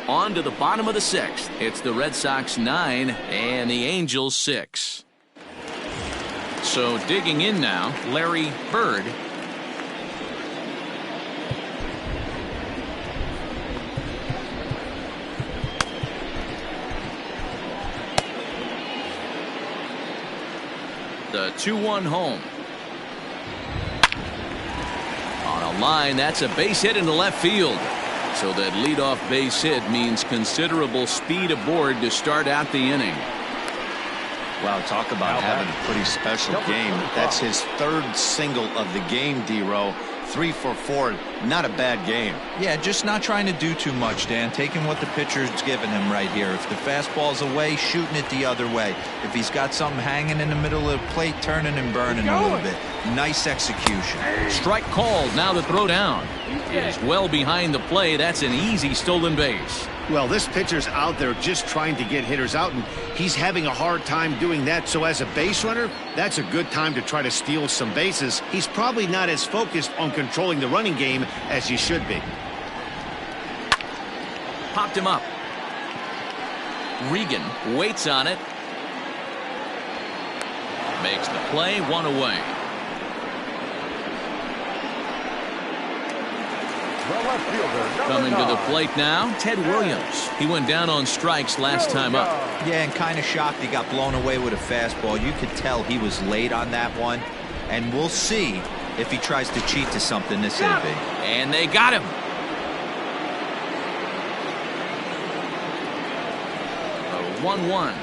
On to the bottom of the 6th. It's the Red Sox 9 and the Angels 6. So digging in now, Larry Bird. The 2-1 home. On a line, that's a base hit into left field. So that leadoff base hit means considerable speed aboard to start out the inning. Wow, talk about having a pretty special game. That's his 3rd single of the game, D-Row. 3 for 4. Not a bad game. Yeah, just not trying to do too much, Dan. Taking what the pitcher's giving him right here. If the fastball's away, shooting it the other way. If he's got something hanging in the middle of the plate, turning and burning a little bit. Nice execution. Strike called. Now the throw down is well behind the play. That's an easy stolen base. Well, this pitcher's out there just trying to get hitters out, and he's having a hard time doing that. So as a base runner, that's a good time to try to steal some bases. He's probably not as focused on controlling the running game as he should be. Popped him up. Regan waits on it. Makes the play. 1 away. Coming to the plate now, Ted Williams. He went down on strikes last time up. Yeah, and kind of shocked he got blown away with a fastball. You could tell he was late on that one. And we'll see if he tries to cheat to something this inning. And they got him. A 1-1.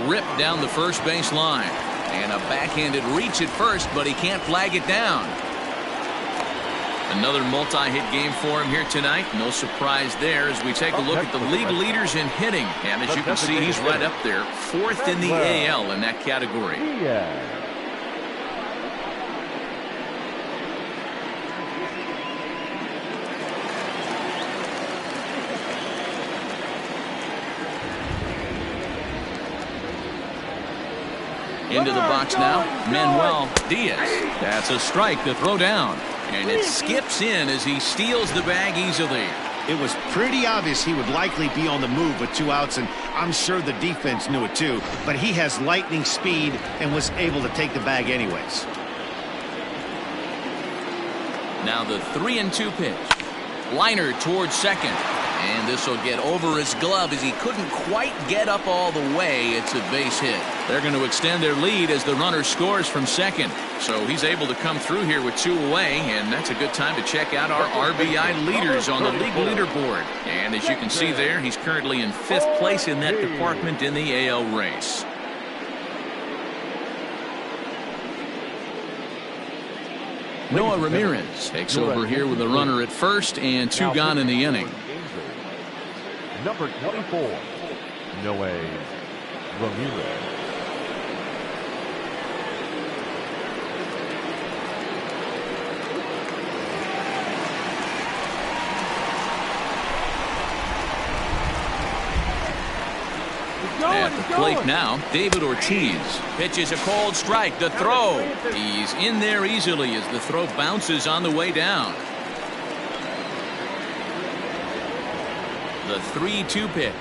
Ripped down the first base line. And a backhanded reach at first, but he can't flag it down. Another multi-hit game for him here tonight. No surprise there as we take a look at the league leaders in hitting. And as you can see, he's right up there. 4th in the AL in that category. Into the box now, Manuel Diaz. That's a strike to throw down. And it skips in as he steals the bag easily. It was pretty obvious he would likely be on the move with 2 outs, and I'm sure the defense knew it too. But he has lightning speed and was able to take the bag anyways. Now the 3-2 pitch. Liner towards second. And this will get over his glove as he couldn't quite get up all the way. It's a base hit. They're going to extend their lead as the runner scores from second. So he's able to come through here with 2 away, and that's a good time to check out our RBI leaders on the league leaderboard. And as you can see there, he's currently in 5th place in that department in the AL race. Noah Ramirez takes over here with a runner at first and 2 gone in the inning. Number 24, Noah Ramirez. At the plate now, David Ortiz pitches a cold strike. The throw. He's in there easily as the throw bounces on the way down. The 3-2 pitch.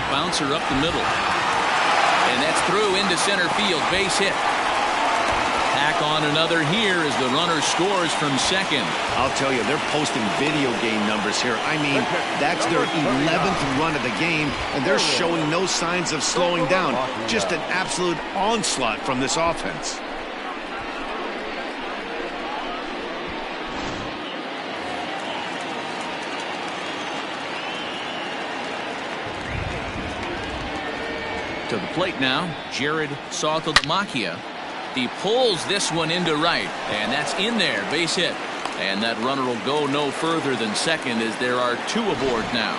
Bouncer up the middle. And that's through into center field. Base hit. Tack on another here as the runner scores from second. I'll tell you, they're posting video game numbers here. I mean, that's their 11th run of the game, and they're showing no signs of slowing down. Just an absolute onslaught from this offense. To the plate now, Jared Saltalamacchia. He pulls this one into right, and that's in there, base hit. And that runner will go no further than second as there are 2 aboard now.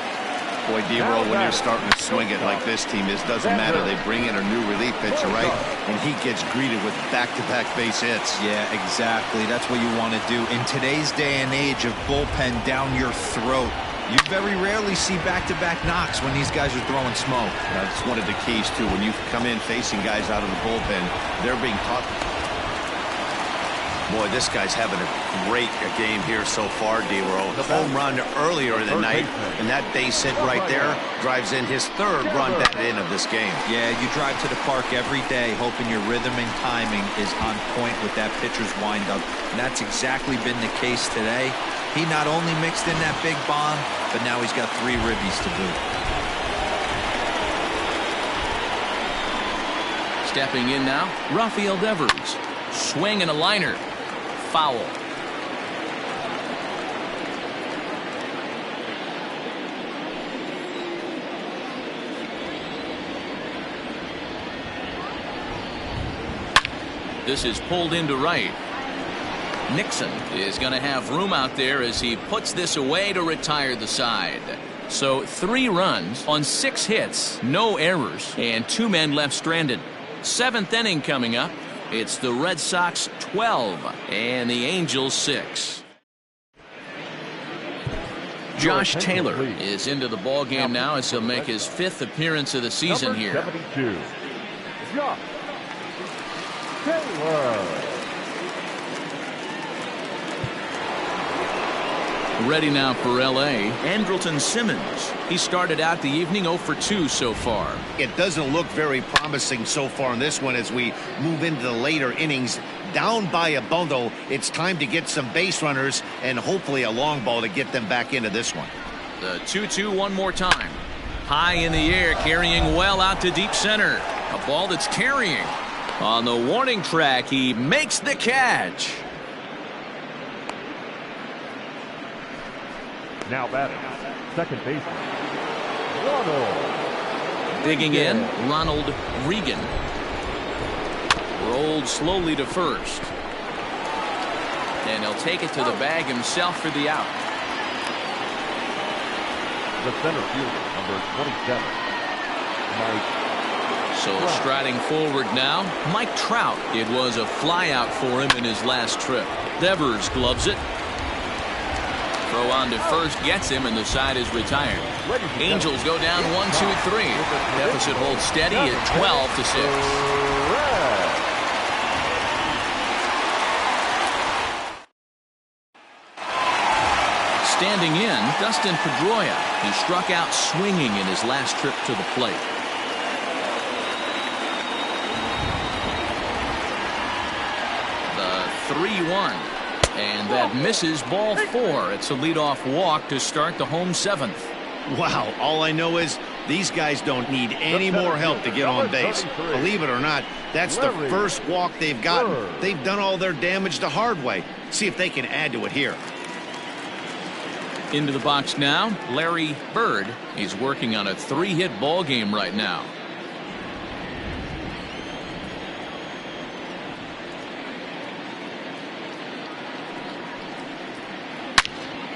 Boy, D-Roll, when you're starting to swing it like this team is, doesn't matter. They bring in a new relief pitcher, right? And he gets greeted with back-to-back base hits. Yeah, exactly. That's what you want to do. In today's day and age of bullpen down your throat, you very rarely see back-to-back knocks when these guys are throwing smoke. That's one of the keys, too. When you come in facing guys out of the bullpen, they're being caught. Boy, this guy's having a great game here so far, D-Roll. The home run earlier in the night, and that base hit right there drives in his 3rd run batted in of this game. Yeah, you drive to the park every day hoping your rhythm and timing is on point with that pitcher's windup. And that's exactly been the case today. He not only mixed in that big bomb, but now he's got 3 ribbies to boot. Stepping in now, Rafael Devers. Swing and a liner. Foul. This is pulled into right. Nixon is going to have room out there as he puts this away to retire the side. So 3 runs on 6 hits, no errors, and 2 men left stranded. 7th inning coming up. It's the Red Sox 12 and the Angels 6. Josh Taylor is into the ball game now as he'll make his 5th appearance of the season here. 72. Josh Taylor. Ready now for L.A., Andrelton Simmons. He started out the evening 0 for 2 so far. It doesn't look very promising so far in this one as we move into the later innings. Down by a bundle, it's time to get some base runners and hopefully a long ball to get them back into this one. The 2-2 one more time. High in the air, carrying well out to deep center. A ball that's carrying. On the warning track, he makes the catch. Now batting, second baseman, Ronald. Digging in, Ronald Reagan. Rolled slowly to first. And he'll take it to the bag himself for the out. The center fielder, number 27, Mike. So striding forward now, Mike Trout. It was a flyout for him in his last trip. Devers gloves it. Throw on to first gets him, and the side is retired. Angels go down 1-2-3. Deficit holds steady at 12-6. Standing in, Dustin Pedroia. He struck out swinging in his last trip to the plate. The 3-1. And that misses ball 4. It's a leadoff walk to start the home 7th. Wow, all I know is these guys don't need any more help to get on base. Believe it or not, that's the first walk they've gotten. They've done all their damage the hard way. See if they can add to it here. Into the box now, Larry Bird. He's working on a 3-hit ball game right now.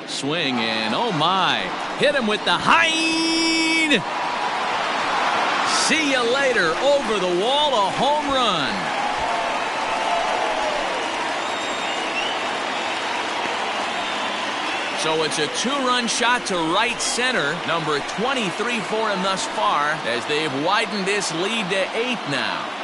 Swing and oh my, hit him with the Hein. See you later. Over the wall, a home run. So it's a 2-run shot to right center. Number 23 for him thus far, as they've widened this lead to 8 now.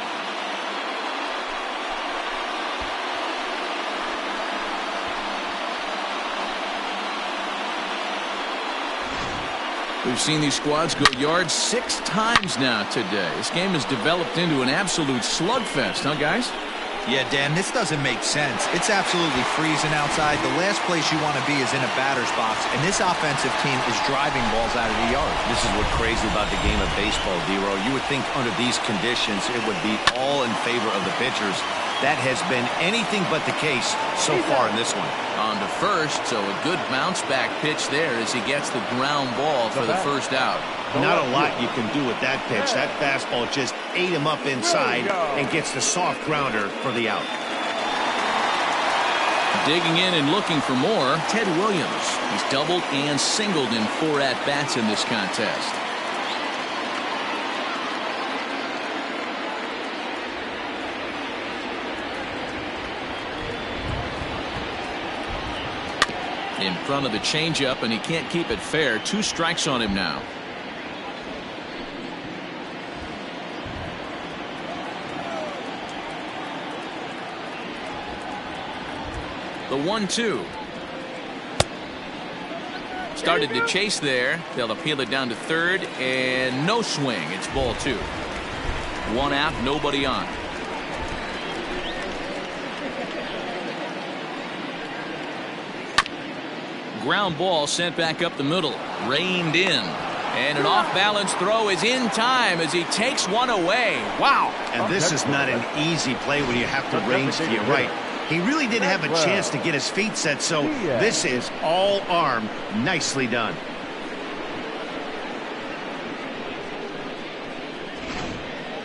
We've seen these squads go yards 6 times now today. This game has developed into an absolute slugfest, huh, guys? Yeah, Dan, this doesn't make sense. It's absolutely freezing outside. The last place you want to be is in a batter's box, and this offensive team is driving balls out of the yard. This is what's crazy about the game of baseball, D-Row. You would think under these conditions it would be all in favor of the pitchers. That has been anything but the case so far in this one. On to first, so a good bounce back pitch there as he gets the ground ball for the first out. Not a lot you can do with that pitch. That fastball just ate him up inside and gets the soft grounder for the out. Digging in and looking for more, Ted Williams. He's doubled and singled in 4 at-bats in this contest. In front of the changeup, and he can't keep it fair. 2 strikes on him now. The 1-2. Started to chase there. They'll appeal it down to third, and no swing. It's ball 2. 1 out, nobody on. Ground ball sent back up the middle, reined in, and an off-balance throw is in time as he takes one away. Wow. And this is not an easy play when you have to range to your right. He really didn't have a chance to get his feet set, so this is all arm. Nicely done.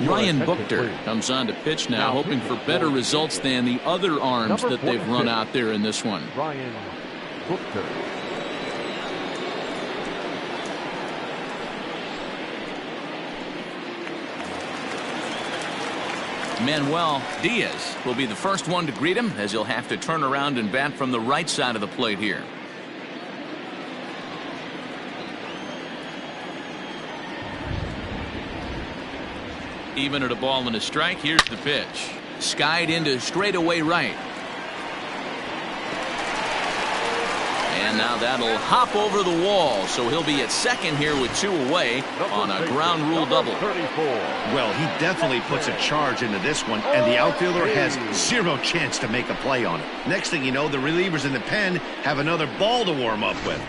Ryan Buchter comes on to pitch now, hoping for better results than the other arms that they've run out there in this one. Ryan Buchter. Manuel Diaz will be the first one to greet him, as he'll have to turn around and bat from the right side of the plate here. Even at a ball and a strike, here's the pitch. Skied into straightaway right. And now that'll hop over the wall, so he'll be at second here with 2 away on a ground rule double. Well, he definitely puts a charge into this one, and the outfielder has 0 chance to make a play on it. Next thing you know, the relievers in the pen have another ball to warm up with.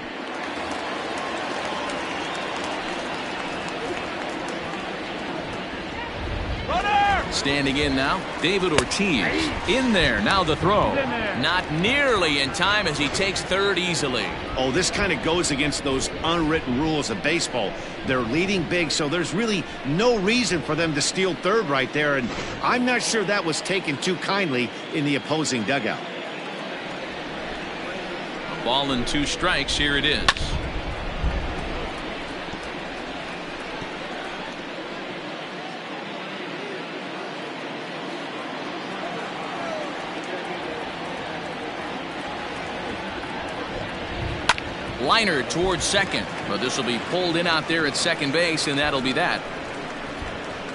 Standing in now, David Ortiz. In there, now the throw. Not nearly in time as he takes third easily. Oh, this kind of goes against those unwritten rules of baseball. They're leading big, so there's really no reason for them to steal third right there, and I'm not sure that was taken too kindly in the opposing dugout. A ball and 2 strikes, here it is. Liner towards second, but this will be pulled in out there at second base, and that'll be that.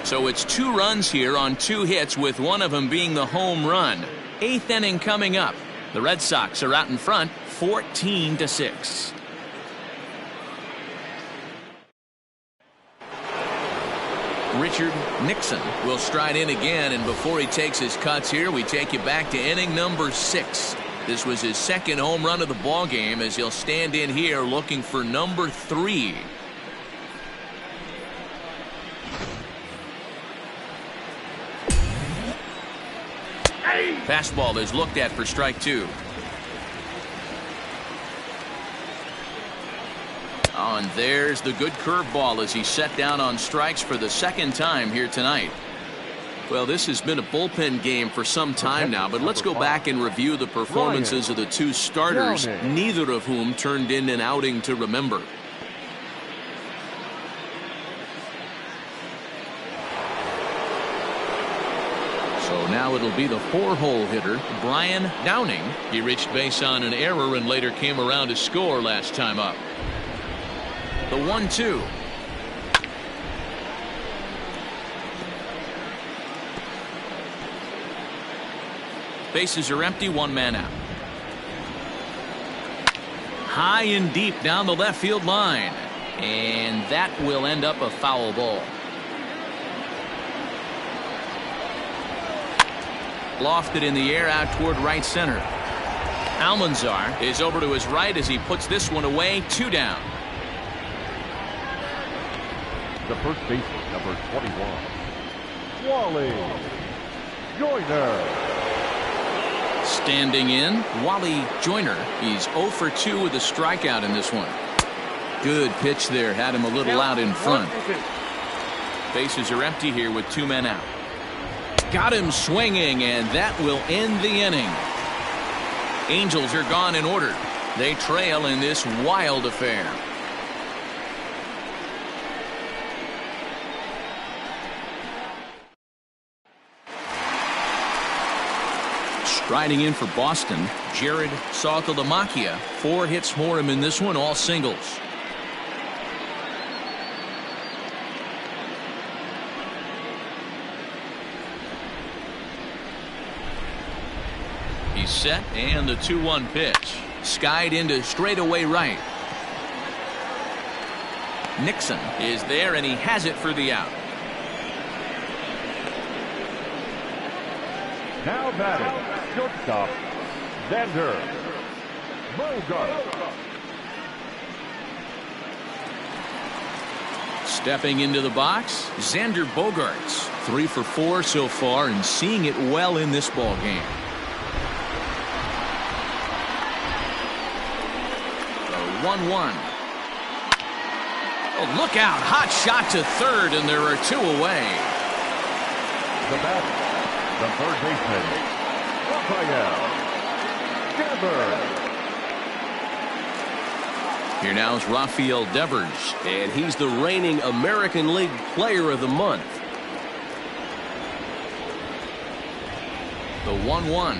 So it's 2 runs here on 2 hits, with one of them being the home run. 8th inning coming up. The Red Sox are out in front, 14-6. Richard Nixon will stride in again, and before he takes his cuts here, we take you back to inning number 6. This was his second home run of the ball game as he'll stand in here looking for number 3. Fastball is looked at for strike 2. Oh, and there's the good curveball as he's set down on strikes for the second time here tonight. Well, this has been a bullpen game for some time now, but let's go back and review the performances of the two starters, neither of whom turned in an outing to remember. So now it'll be the 4-hole hitter, Brian Downing. He reached base on an error and later came around to score last time up. The 1-2. Bases are empty, 1 man out. High and deep down the left field line. And that will end up a foul ball. Lofted in the air out toward right center. Almanzar is over to his right as he puts this one away. 2 down. The first baseman, number 21, Wally Joyner. Standing in, Wally Joyner. He's 0 for 2 with a strikeout in this one. Good pitch there. Had him a little out in front. Bases are empty here with 2 men out. Got him swinging, and that will end the inning. Angels are gone in order. They trail in this wild affair. Striding in for Boston, Jared Saltalamacchia. 4 hits for him in this one, all singles. He's set, and the 2-1 pitch. Skied into straightaway right. Nixon is there, and he has it for the out. Now batting, shortstop, Xander Bogaerts. Stepping into the box, Xander Bogaerts. 3 for 4 so far and seeing it well in this ball game. The 1-1. Oh, look out. Hot shot to third, and there are 2 away. The batter, the third baseman, Rafael Devers. Here now is Rafael Devers, and he's the reigning American League Player of the Month. The 1-1.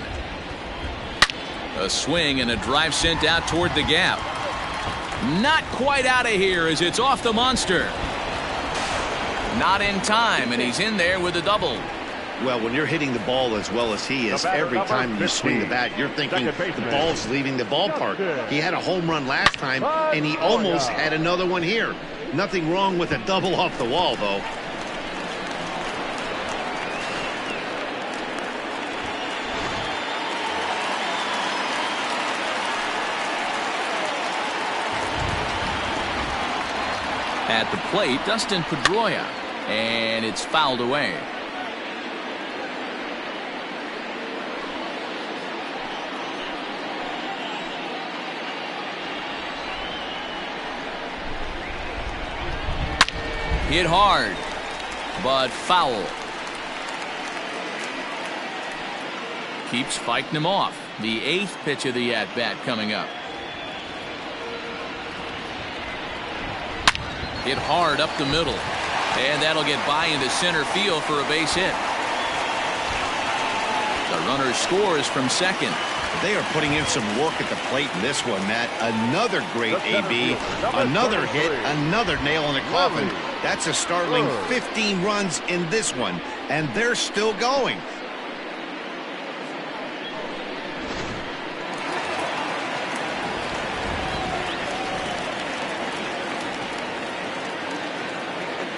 A swing and a drive sent out toward the gap. Not quite out of here as it's off the monster. Not in time, and he's in there with a double. Well, when you're hitting the ball as well as he is, every time you swing the bat, you're thinking the ball's leaving the ballpark. He had a home run last time, and he almost had another one here. Nothing wrong with a double off the wall, though. At the plate, Dustin Pedroia, and it's fouled away. Hit hard, but foul. Keeps fighting him off. The 8th pitch of the at-bat coming up. Hit hard up the middle, and that'll get by into center field for a base hit. The runner scores from second. They are putting in some work at the plate in this one, Matt. Another great AB, another hit, another nail in the coffin. That's a startling 15 runs in this one, and they're still going.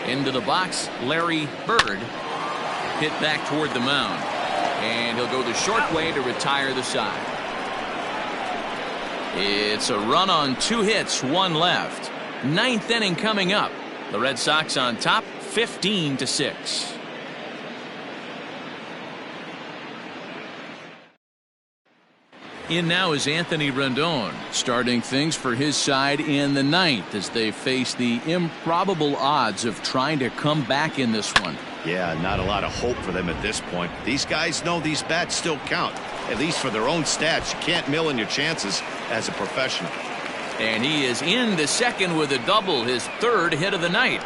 Into the box, Larry Bird. Hit back toward the mound. And he'll go the short way to retire the side. It's a run on 2 hits, 1 left. 9th inning coming up. The Red Sox on top, 15-6. In now is Anthony Rendon, starting things for his side in the 9th as they face the improbable odds of trying to come back in this one. Yeah, not a lot of hope for them at this point. These guys know these bats still count, at least for their own stats. You can't mill in your chances as a professional. And he is in the 2nd with a double, his 3rd hit of the night.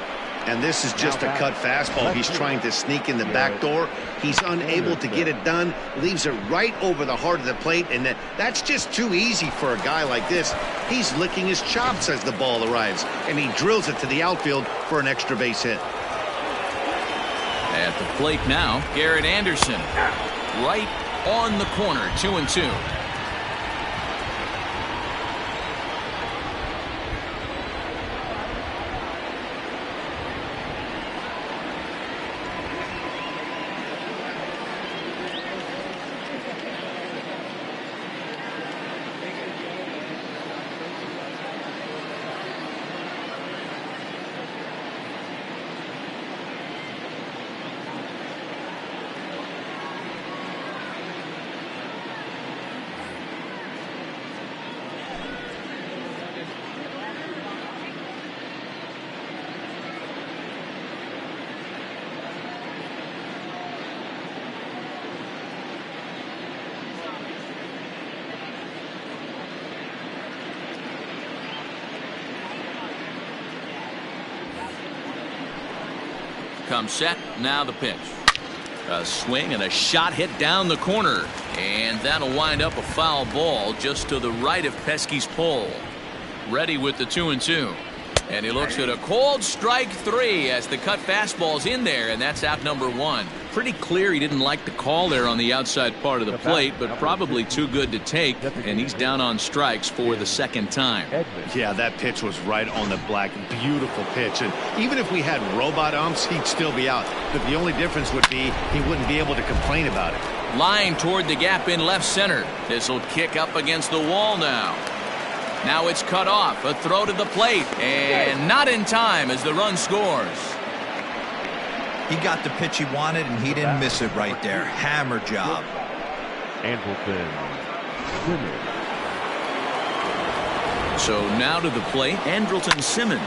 And this is just a cut fastball. He's trying to sneak in the back door. He's unable to get it done. Leaves it right over the heart of the plate. And that's just too easy for a guy like this. He's licking his chops as the ball arrives. And he drills it to the outfield for an extra base hit. At the plate now, Garrett Anderson. Right on the corner, 2-2. Comes set, now the pitch. A swing and a shot hit down the corner. And that'll wind up a foul ball just to the right of Pesky's pole. Ready with the 2-2. And he looks at a cold strike 3 as the cut fastball's in there, and that's out number 1. Pretty clear he didn't like the call there on the outside part of the plate, but probably too good to take, and he's down on strikes for the 2nd time. Yeah, that pitch was right on the black. Beautiful pitch. And even if we had robot umps, he'd still be out. But the only difference would be he wouldn't be able to complain about it. Line toward the gap in left center. This will kick up against the wall now. Now it's cut off. A throw to the plate. And not in time as the run scores. He got the pitch he wanted, and he didn't miss it right there. Hammer job. Andrelton Simmons. So now to the plate, Andrelton Simmons.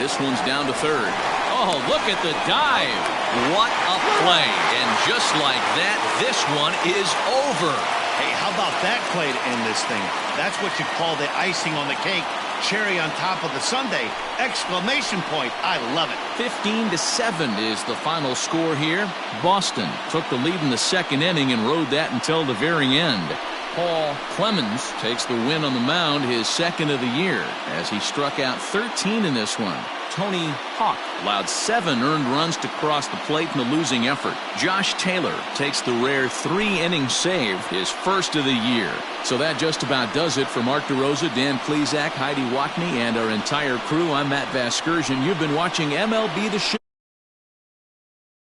This one's down to 3rd. Oh, look at the dive. What a play. And just like that, this one is over. Hey, how about that play to end this thing? That's what you call the icing on the cake. Cherry on top of the sundae. Exclamation point. I love it. 15-7 is the final score here. Boston took the lead in the 2nd inning and rode that until the very end. Paul Clemens takes the win on the mound, his 2nd of the year, as he struck out 13 in this one. Tony Hawk allowed 7 earned runs to cross the plate in the losing effort. Josh Taylor takes the rare 3-inning save, his 1st of the year. So that just about does it for Mark DeRosa, Dan Plesac, Heidi Watney, and our entire crew. I'm Matt Vasgersian. You've been watching MLB The Show.